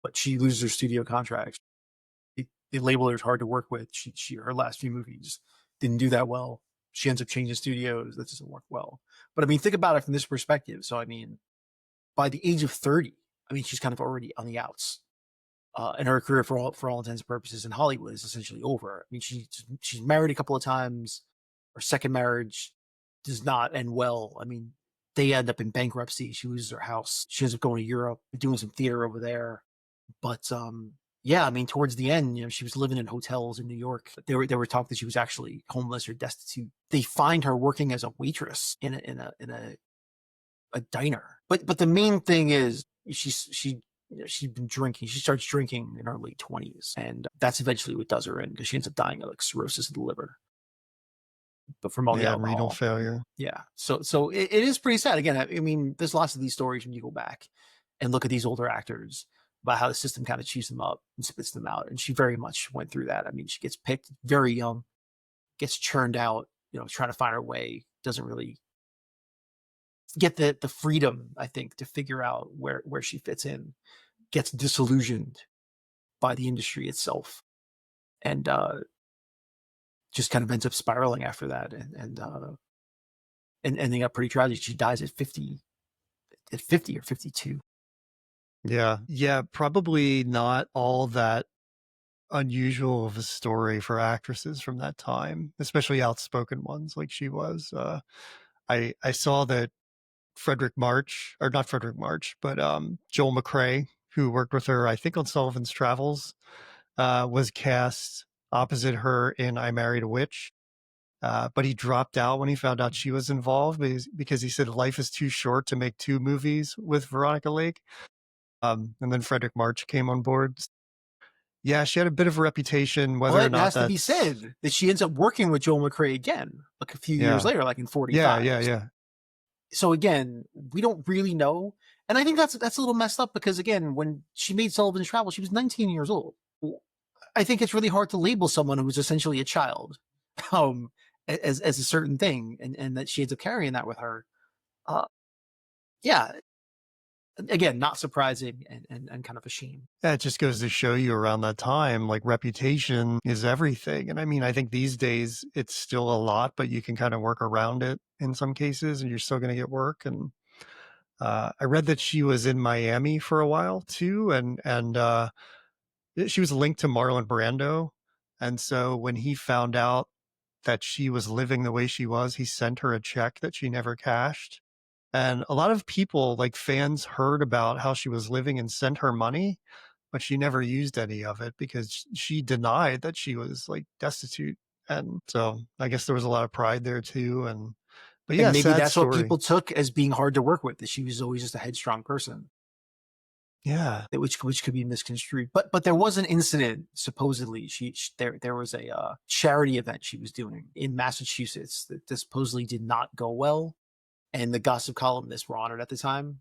but she loses her studio contract. They label her as hard to work with. Her last few movies didn't do that well. She ends up changing studios. That doesn't work well. But I mean, think about it from this perspective. So I mean, by the age of 30, I mean she's kind of already on the outs. And her career, for all intents and purposes, in Hollywood is essentially over. I mean, she's married a couple of times. Her second marriage does not end well. I mean, they end up in bankruptcy. She loses her house. She ends up going to Europe, doing some theater over there. But yeah, I mean, towards the end, she was living in hotels in New York. They were talking that she was actually homeless or destitute. They find her working as a waitress in a diner. But the main thing is she's been drinking. She starts drinking in her late 20s, and that's eventually what does her in because she ends up dying of like cirrhosis of the liver, but from all the Yeah, renal alcohol. failure. Yeah, so it is pretty sad. Again, I mean, there's lots of these stories when you go back and look at these older actors about how the system kind of chews them up and spits them out, and she very much went through that. I mean, she gets picked very young, gets churned out, trying to find her way, doesn't really get the freedom, I think, to figure out where she fits in, gets disillusioned by the industry itself, and just kind of ends up spiraling after that, and ending up pretty tragic. She dies at 50 or 52. Yeah. Yeah, probably not all that unusual of a story for actresses from that time, especially outspoken ones like she was. I saw that Frederick March, or not Frederick March, but Joel McCrae, who worked with her, I think on Sullivan's Travels, was cast opposite her in I Married a Witch. But he dropped out when he found out she was involved because he said life is too short to make two movies with Veronica Lake. And then Frederick March came on board. Yeah, she had a bit of a reputation, whether or But it not has to be that's, said that she ends up working with Joel McCrae again, like a few years yeah, later, like in yeah, 45. yeah, yeah, So again, we don't really know. And I think that's a little messed up because again, when she made Sullivan's Travel, she was 19 years old. I think it's really hard to label someone who was essentially a child, um, as a certain thing, and that she ends up carrying that with her. Uh, yeah, again, not surprising and kind of a shame. yeah. It just goes to show you around that time, like reputation is everything. And I mean, I think these days it's still a lot, but you can kind of work around it in some cases, and you're still going to get work. And I read that she was in Miami for a while too, and she was linked to Marlon Brando. And so when he found out that she was living the way she was, he sent her a check that she never cashed. And a lot of people, like fans, heard about how she was living and sent her money, but she never used any of it because she denied that she was like destitute. And so I guess there was a lot of pride there too. And but And yeah, maybe sad that's what story. people took as being hard to work with. That she was always just a headstrong person, Yeah. which could be misconstrued. But there was an incident supposedly. There was a charity event she was doing in Massachusetts that supposedly did not go well, and the gossip columnists were on it at the time.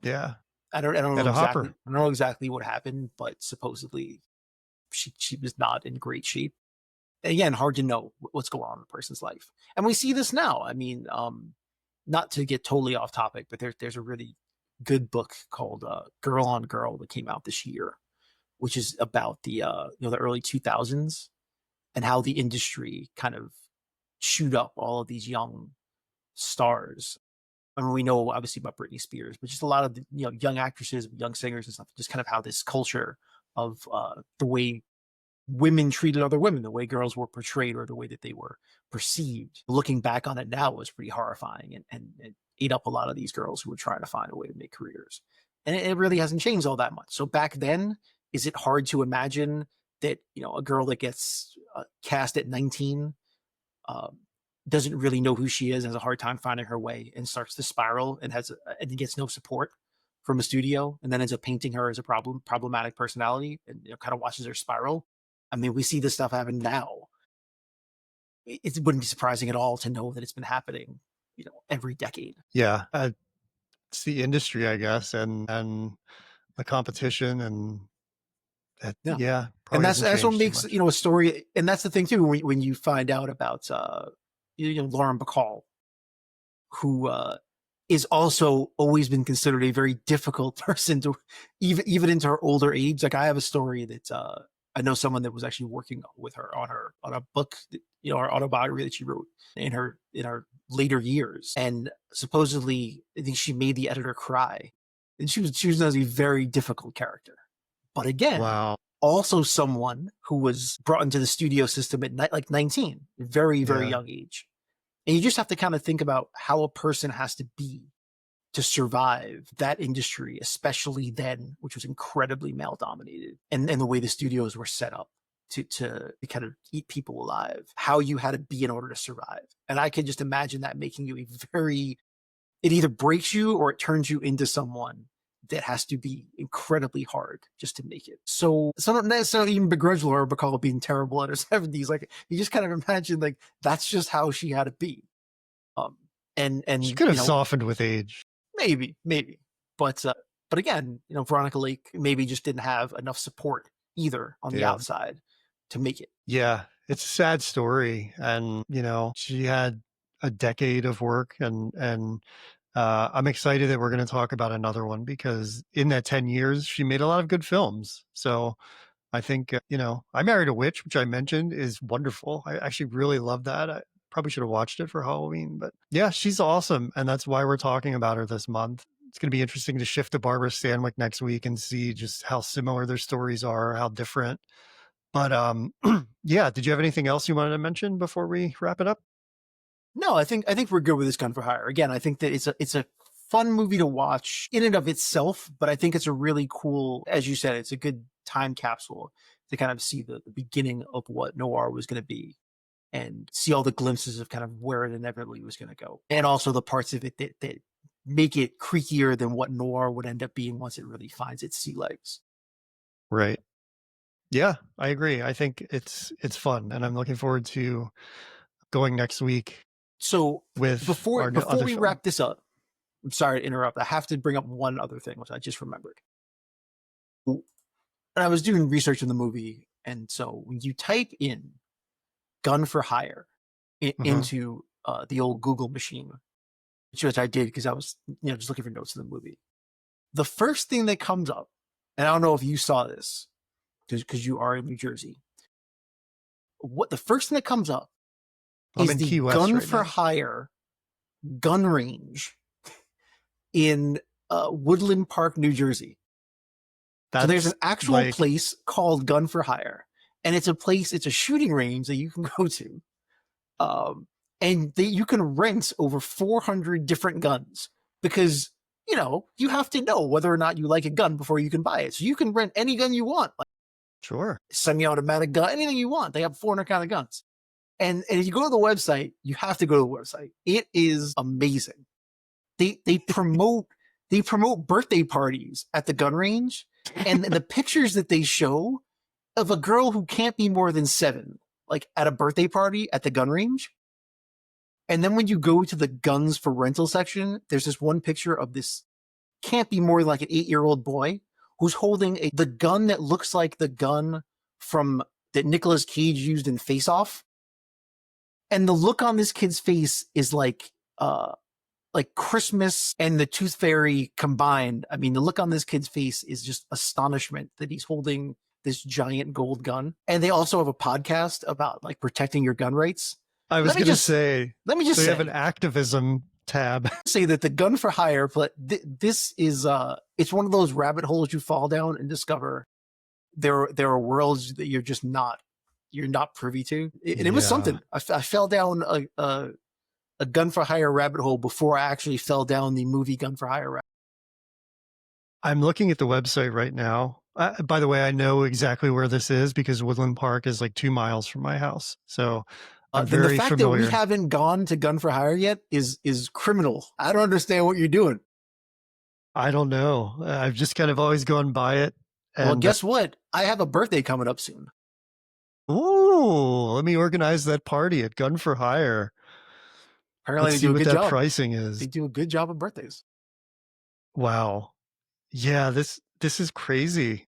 Yeah. I don't At know a exactly hopper. I don't know exactly what happened, but supposedly she was not in great shape. Again, hard to know what's going on in a person's life, and we see this now. I mean, not to get totally off topic, but there's a really good book called Girl on Girl that came out this year, which is about the the early 2000s and how the industry kind of shoot up all of these young stars. I mean, we know obviously about Britney Spears, but just a lot of the, young actresses, young singers and stuff. Just kind of how this culture of the way women treated other women, the way girls were portrayed, or the way that they were perceived. Looking back on it now was pretty horrifying, and ate up a lot of these girls who were trying to find a way to make careers. And it really hasn't changed all that much. So back then, is it hard to imagine that a girl that gets cast at 19 um, doesn't really know who she is, and has a hard time finding her way, and starts to spiral and gets no support from a studio, and then ends up painting her as a problematic personality, and kind of watches her spiral. I mean, we see this stuff happen now. It wouldn't be surprising at all to know that it's been happening, every decade. Yeah. It's the industry, I guess, and the competition, and that, Yeah, yeah, and probably doesn't that's what change too makes much. a story. And that's the thing too, when you find out about Lauren Bacall, who is also always been considered a very difficult person to even into her older age. Like I have a story that I know someone that was actually working with her on a book, that, her autobiography that she wrote in her later years, and supposedly I think she made the editor cry, and she was known as a very difficult character. But again, Wow. also someone who was brought into the studio system at like 19, very very Yeah. young age, and you just have to kind of think about how a person has to be to survive that industry, especially then, which was incredibly male dominated, and the way the studios were set up to kind of eat people alive, how you had to be in order to survive. And I can just imagine that making you it either breaks you or it turns you into someone that has to be incredibly hard just to make it. So not necessarily even begrudge Laura Bacall being terrible in her 70s. Like you just kind of imagine like that's just how she had to be. Um, She and could have softened with age. maybe, but again, Veronica Lake maybe just didn't have enough support either on the Yeah. outside to make it. Yeah. It's a sad story. And, she had a decade of work, and I'm excited that we're going to talk about another one because in that 10 years, she made a lot of good films. So I think, I Married a Witch, which I mentioned, is wonderful. I actually really love that. I probably should have watched it for Halloween, but yeah, she's awesome. And that's why we're talking about her this month. It's going to be interesting to shift to Barbara Stanwyck next week and see just how similar their stories are, how different. But yeah, did you have anything else you wanted to mention before we wrap it up? No, I think we're good with this Gun for Hire. Again, I think that it's a fun movie to watch in and of itself, but I think it's a really cool, as you said, it's a good time capsule to kind of see the beginning of what noir was going to be and see all the glimpses of kind of where it inevitably was going to go, and also the parts of it that make it creakier than what noir would end up being once it really finds its sea legs. Right. Yeah, I agree. I think it's fun, and I'm looking forward to going next week So with before our before other we film. wrap this up, I'm sorry to interrupt. I have to bring up one other thing, which I just remembered. And I was doing research in the movie, and so when you type in "gun for hire" Mhm. into the old Google machine, which I did because I was just looking for notes in the movie, the first thing that comes up, and I don't know if you saw this because you are in New Jersey. What the first thing that comes up I'm is in the Key West gun right for now. hire gun range in Woodland Park, New Jersey. So there's an That's actual like place called Gun for Hire, and it's a shooting range that you can go to, um, and you can rent over 400 different guns because you have to know whether or not you like a gun before you can buy it. So you can rent any gun you want, like sure. semi-automatic gun, anything you want. They have 400 kind of guns. And if you go to the website, you have to go to the website. It is amazing. They promote birthday parties at the gun range, and the pictures that they show of a girl who can't be more than 7, like at a birthday party at the gun range. And then when you go to the guns for rental section, there's this one picture of this can't be more than like an 8-year-old boy who's holding the gun that looks like the gun from that Nicolas Cage used in Face Off. And the look on this kid's face is like Christmas and the Tooth Fairy combined. I mean, the look on this kid's face is just astonishment that he's holding this giant gold gun. And they also have a podcast about like protecting your gun rights. I was Let me gonna just say let me just they have an say activism tab. say that the gun for hire this is it's one of those rabbit holes you fall down and discover there are worlds that you're not privy to. And it was Yeah. something. I fell down a gun for hire rabbit hole before I actually fell down the movie Gun for Hire rabbit. I'm looking at the website right now. By the way, I know exactly where this is because Woodland Park is like 2 miles from my house. So I'm Then the very fact that we familiar. haven't gone to Gun for Hire yet is criminal. I don't understand what you're doing. I don't know. I've just kind of always gone by it. Well, And guess what? I have a birthday coming up soon. ooh, let me organize that party at Gun for Hire. Apparently, Let's they see do a what good that job. pricing They is. do a good job of birthdays. Wow. Yeah, this is crazy.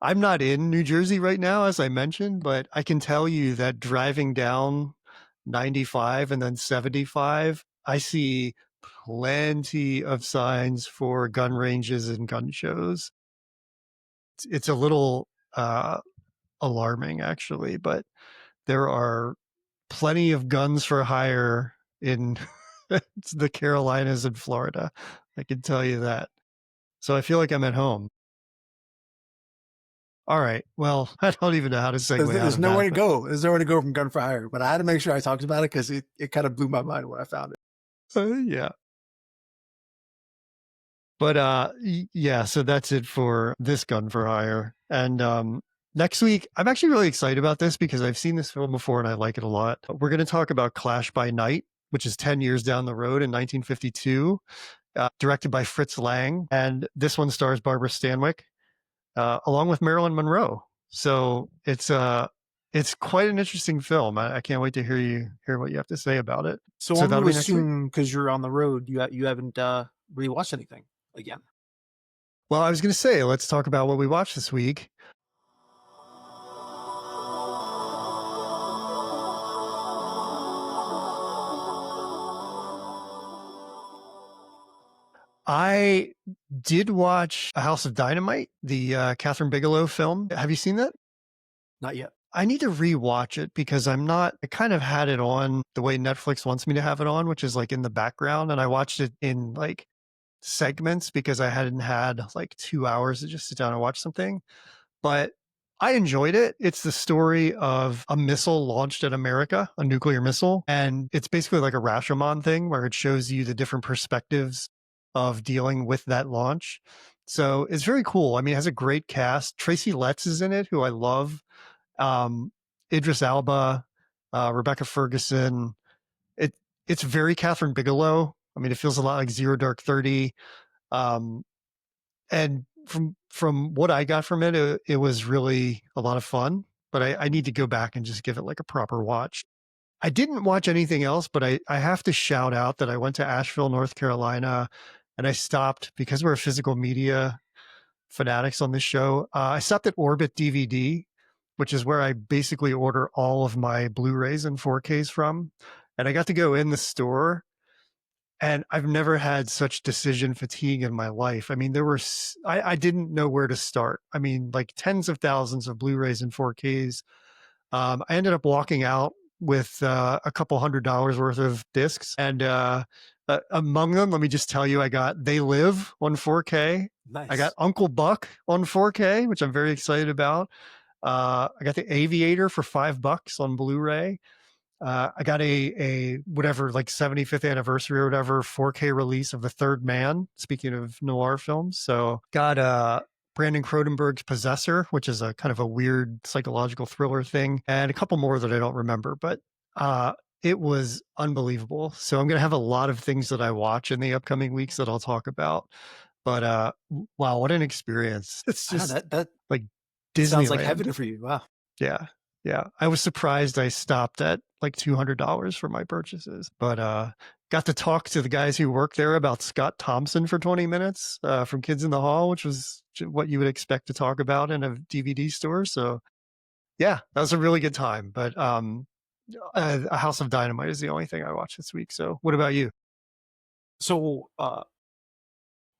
I'm not in New Jersey right now, as I mentioned, but I can tell you that driving down 95 and then 75, I see plenty of signs for gun ranges and gun shows. It's a little alarming, actually, but there are plenty of guns for hire in the Carolinas and Florida. I can tell you that. So I feel like I'm at home. All right. Well, I don't even know how to segue out There's of that, nowhere to but go. There's nowhere to go from Gun for Hire. But I had to make sure I talked about it because it kind of blew my mind when I found it. yeah. But yeah, so that's it for this Gun for Hire. And next week, I'm actually really excited about this because I've seen this film before and I like it a lot. We're going to talk about Clash by Night, which is 10 years down the road in 1952, directed by Fritz Lang. And this one stars Barbara Stanwyck, along with Marilyn Monroe. So it's quite an interesting film. I can't wait to hear what you have to say about it. So So I'm going that'll to be next week. assume because you're on the road, you haven't really watched anything again. Well, I was going to say, let's talk about what we watched this week. I did watch A House of Dynamite, the Catherine Bigelow film. Have you seen that? Not yet. I need to rewatch it because I kind of had it on the way Netflix wants me to have it on, which is like in the background. And I watched it in like segments because I hadn't had like 2 hours to just sit down and watch something. But I enjoyed it. It's the story of a missile launched at America, a nuclear missile. And it's basically like a Rashomon thing where it shows you the different perspectives of dealing with that launch. So it's very cool. I mean, it has a great cast. Tracy Letts is in it, who I love. Um, Idris Alba, Rebecca Ferguson. It it's very Catherine Bigelow. I mean, it feels a lot like Zero Dark 30. Um, and from what I got from it, it was really a lot of fun. But I need to go back and just give it like a proper watch. I didn't watch anything else, but I have to shout out that I went to Asheville, North Carolina, and I stopped because we're physical media fanatics on this show. I stopped at Orbit DVD, which is where I basically order all of my Blu-rays and 4Ks from. And I got to go in the store, and I've never had such decision fatigue in my life. I mean, I didn't know where to start. I mean, like tens of thousands of Blu-rays and 4Ks. I ended up walking out with a couple $100 worth of discs. And among them, let me just tell you, I got They Live on 4K. I got Nice. Uncle Buck on 4K, which I'm very excited about. I got The Aviator for $5 on Blu-ray. I got a whatever, like 75th anniversary or whatever 4K release of The Third Man. Speaking of noir films, so got Brandon Cronenberg's Possessor, which is a kind of a weird psychological thriller thing, and a couple more that I don't remember, but it was unbelievable. So I'm gonna have a lot of things that I watch in the upcoming weeks that I'll talk about. But wow, what an experience! It's I know just that like sounds like Disneyland. heaven for you. Wow. Yeah. Yeah. I was surprised I stopped at like $200 for my purchases, but got to talk to the guys who work there about Scott Thompson for 20 minutes from Kids in the Hall, which was what you would expect to talk about in a DVD store. So yeah, that was a really good time. But A House of Dynamite is the only thing I watched this week. So what about you? So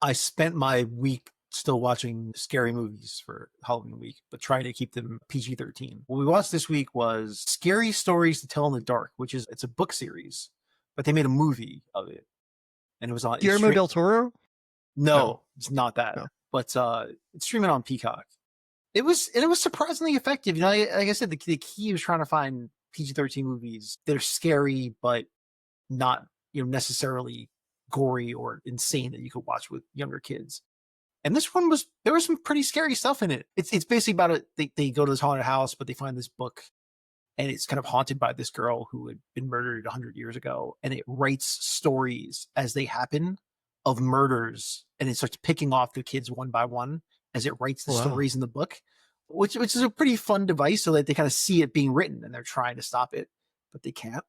I spent my week still watching scary movies for Halloween week, but trying to keep them PG-13. What we watched this week was Scary Stories to Tell in the Dark, which is it's a book series, but they made a movie of it, and it was on. Guillermo del Toro? No, No, it's not that, no. but it's streaming on Peacock. It was surprisingly effective. You know, like I said, the key was trying to find PG-13 movies that are scary, but not necessarily gory or insane that you could watch with younger kids. And this one there was some pretty scary stuff in it. It's basically about they go to this haunted house, but they find this book, and it's kind of haunted by this girl who had been murdered 100 years ago, and it writes stories as they happen of murders, and it starts picking off the kids one by one as it writes the Wow. stories in the book, which is a pretty fun device, so that they kind of see it being written and they're trying to stop it, but they can't.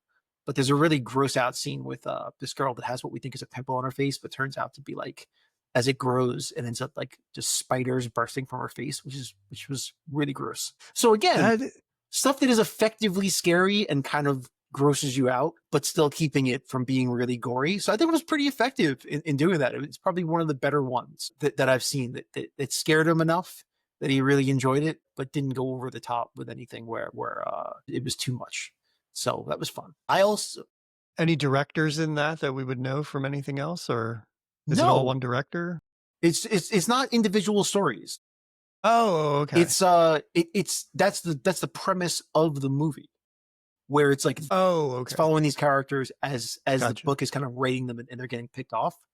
But there's a really gross out scene with this girl that has what we think is a pimple on her face, but turns out to be like, as it grows, it ends up like just spiders bursting from her face, which was really gross. So again, That stuff that is effectively scary and kind of grosses you out, but still keeping it from being really gory. So I think it was pretty effective in doing that. It's probably one of the better ones that I've seen that scared him enough that he really enjoyed it, but didn't go over the top with anything where it was too much. So that was fun. I also Any directors in that we would know from anything else, or is it all no, one director? it's not individual stories. Oh, okay. It's that's the premise of the movie, where it's like Oh, it's okay. following these characters as the Gotcha. book is kind of rating them and they're getting picked off. Oh,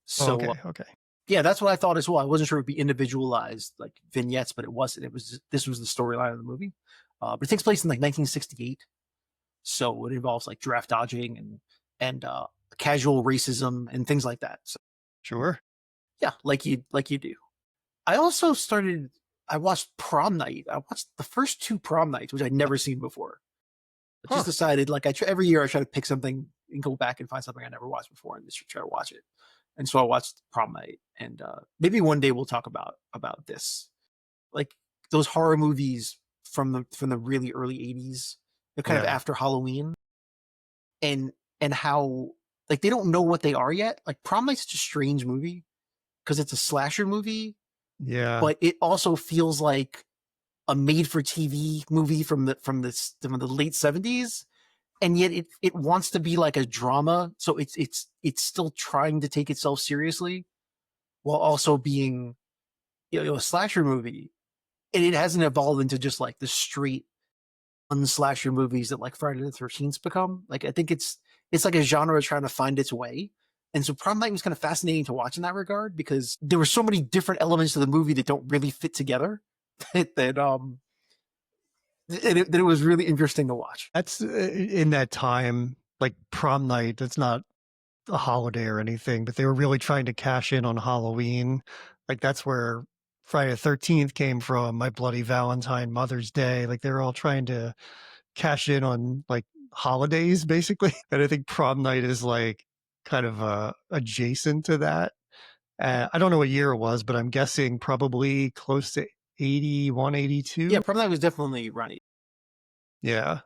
So okay, okay. yeah, that's what I thought as well. I wasn't sure it would be individualized like vignettes, but it wasn't. This was the storyline of the movie. But it takes place in like 1968, so it involves like draft dodging and casual racism and things like that. So Sure. yeah, like you do. I also started. I watched Prom Night. I watched the first two Prom Nights, which I'd never seen before. I just Huh. decided like every year I try to pick something and go back and find something I never watched before and just try to watch it. And so I watched Prom Night, and maybe one day we'll talk about this, like those horror movies from the really early '80s, they're kind of Yeah. after Halloween, and how like they don't know what they are yet. Like Prom Night's such a strange movie because it's a slasher movie, Yeah. but it also feels like a made-for-TV movie from the late '70s, and yet it wants to be like a drama. So it's still trying to take itself seriously while also being a slasher movie. and it hasn't evolved into just like the straight unslasher movies that like Friday the 13th become. Like I think it's like a genre trying to find its way. And so Prom Night was kind of fascinating to watch in that regard because there were so many different elements of the movie that don't really fit together that it was really interesting to watch. That's in that time, like Prom Night. That's not a holiday or anything, but they were really trying to cash in on Halloween. Like that's where Friday the 13th came from, My Bloody Valentine, Mother's Day. Like they were all trying to cash in on like holidays basically. And I think Prom Night is like kind of adjacent to that. I don't know what year it was, but I'm guessing probably close to 81, 82. Yeah, Prom Night was definitely runny. Yeah.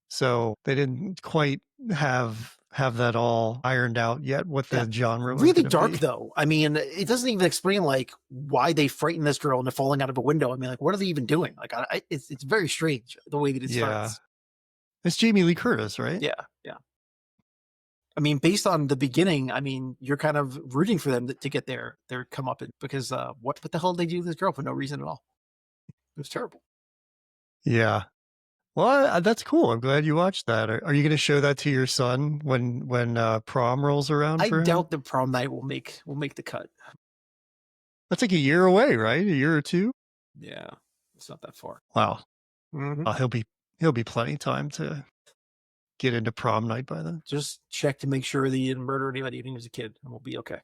So they didn't quite have that all ironed out yet, what the genre was really gonna dark be. though. I mean, it doesn't even explain like why they frighten this girl into falling out of a window. I mean, like, what are they even doing? Like, it's very strange the way that it starts. It's Jamie Lee Curtis, right? Yeah, yeah. I mean, based on the beginning, I mean, you're kind of rooting for them to get their comeuppance because what the hell did they do to this girl for no reason at all? It was terrible. Yeah. Well, that's cool. I'm glad you watched that. Are you going to show that to your son when prom rolls around I for him? doubt the Prom Night will make the cut. That's like a year away, right? A year or two? Yeah, it's not that far. Wow. Mm-hmm. He'll be plenty of time to get into Prom Night by then. Just check to make sure that he didn't murder anybody when he was a kid, and we'll be okay.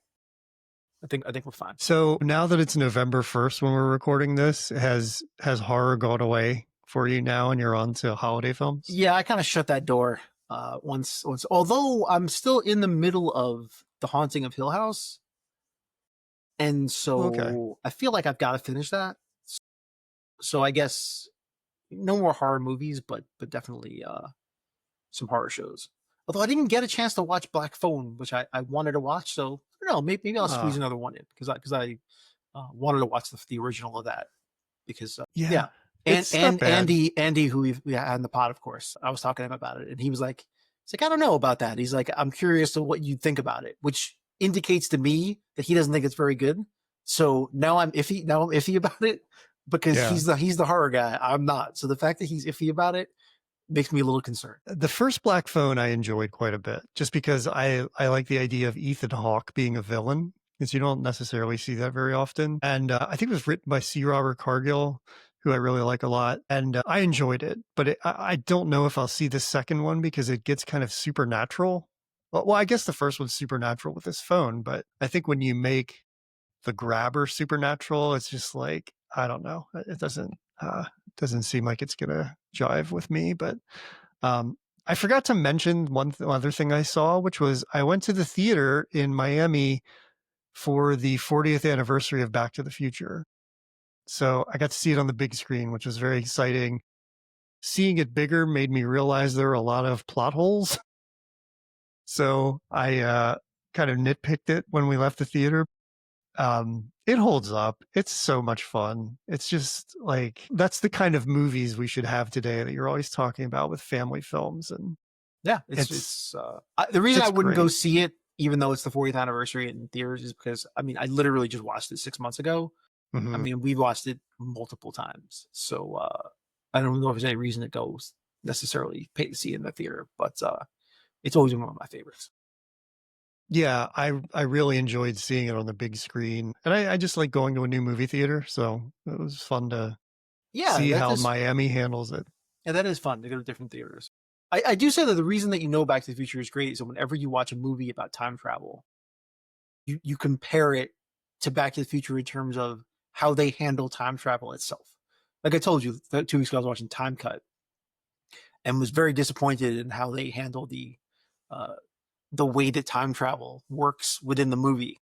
I think we're fine. So now that it's November 1st when we're recording this, has horror gone away for you now and you're on to holiday films? Yeah, I kind of shut that door once. Although I'm still in the middle of The Haunting of Hill House, and so I feel like I've got to finish that. So I guess no more horror movies, but definitely some horror shows. Although I didn't get a chance to watch Black Phone, which I wanted to watch, so I don't know. Maybe I'll squeeze another one in because I wanted to watch the original of that because yeah. And Andy, who we had in the pod, of course, I was talking to him about it, and he's like, I don't know about that. He's like, I'm curious to what you think about it, which indicates to me that he doesn't think it's very good. So now I'm iffy about it because he's the horror guy. I'm not. So the fact that he's iffy about it makes me a little concerned. The first Black Phone I enjoyed quite a bit, just because I like the idea of Ethan Hawke being a villain, because you don't necessarily see that very often. And I think it was written by C. Robert Cargill, who I really like a lot. And I enjoyed it, but I don't know if I'll see the second one because it gets kind of supernatural. Well, I guess the first one's supernatural with this phone, but I think when you make the grabber supernatural, it's just like, I don't know. It doesn't seem like it's going to jive with me, but I forgot to mention one other thing I saw, which was I went to the theater in Miami for the 40th anniversary of Back to the Future. So I got to see it on the big screen, which was very exciting. Seeing it bigger made me realize there were a lot of plot holes. So I kind of nitpicked it when we left the theater. It holds up. It's so much fun. It's just like, that's the kind of movies we should have today that you're always talking about with family films. And yeah, the reason I wouldn't go see it, even though it's the 40th anniversary in theaters, is because I mean, I literally just watched it 6 months ago. Mm-hmm. I mean, we've watched it multiple times, so I don't know if there's any reason to go necessarily pay to see it in the theater, but it's always been one of my favorites. Yeah, I really enjoyed seeing it on the big screen, and I just like going to a new movie theater, so it was fun to see how Miami handles it. Yeah, that is fun to go to different theaters. I do say that the reason that Back to the Future is great is that whenever you watch a movie about time travel, you compare it to Back to the Future in terms of how they handle time travel itself. Like I told you, 2 weeks ago I was watching Time Cut and was very disappointed in how they handle the way that time travel works within the movie.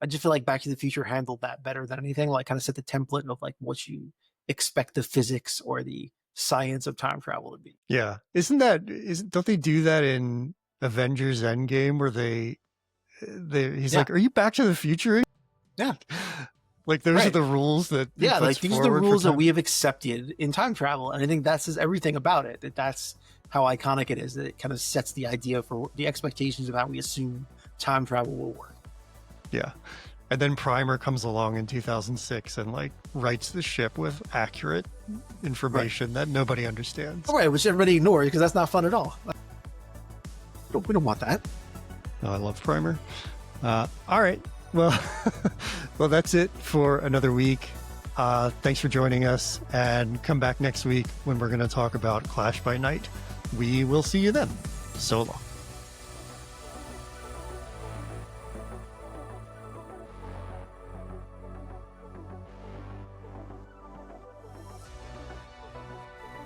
I just feel like Back to the Future handled that better than anything. Like kind of set the template of like what you expect the physics or the science of time travel to be. Yeah. Don't they do that in Avengers Endgame where he's like, are you Back to the Future? Yeah. Like those are the rules that like these are the rules that we have accepted in time travel, and I think that says everything about it. That's how iconic it is. That it kind of sets the idea for the expectations of how we assume time travel will work. Yeah, And then Primer comes along in 2006 and like rights the ship with accurate information that nobody understands. All right, which everybody ignores because that's not fun at all. We don't want that. Oh, I love Primer. All right. Well, well, that's it for another week. Thanks for joining us, and come back next week when we're going to talk about Clash by Night. We will see you then. So long.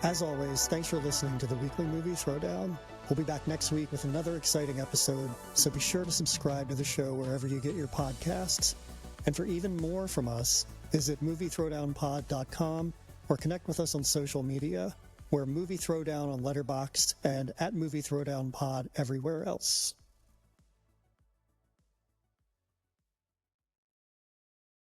As always, thanks for listening to the Weekly Movie Throwdown. We'll be back next week with another exciting episode, so be sure to subscribe to the show wherever you get your podcasts. And for even more from us, visit moviethrowdownpod.com or connect with us on social media. We're Movie Throwdown on Letterboxd and at Movie Throwdown Pod everywhere else.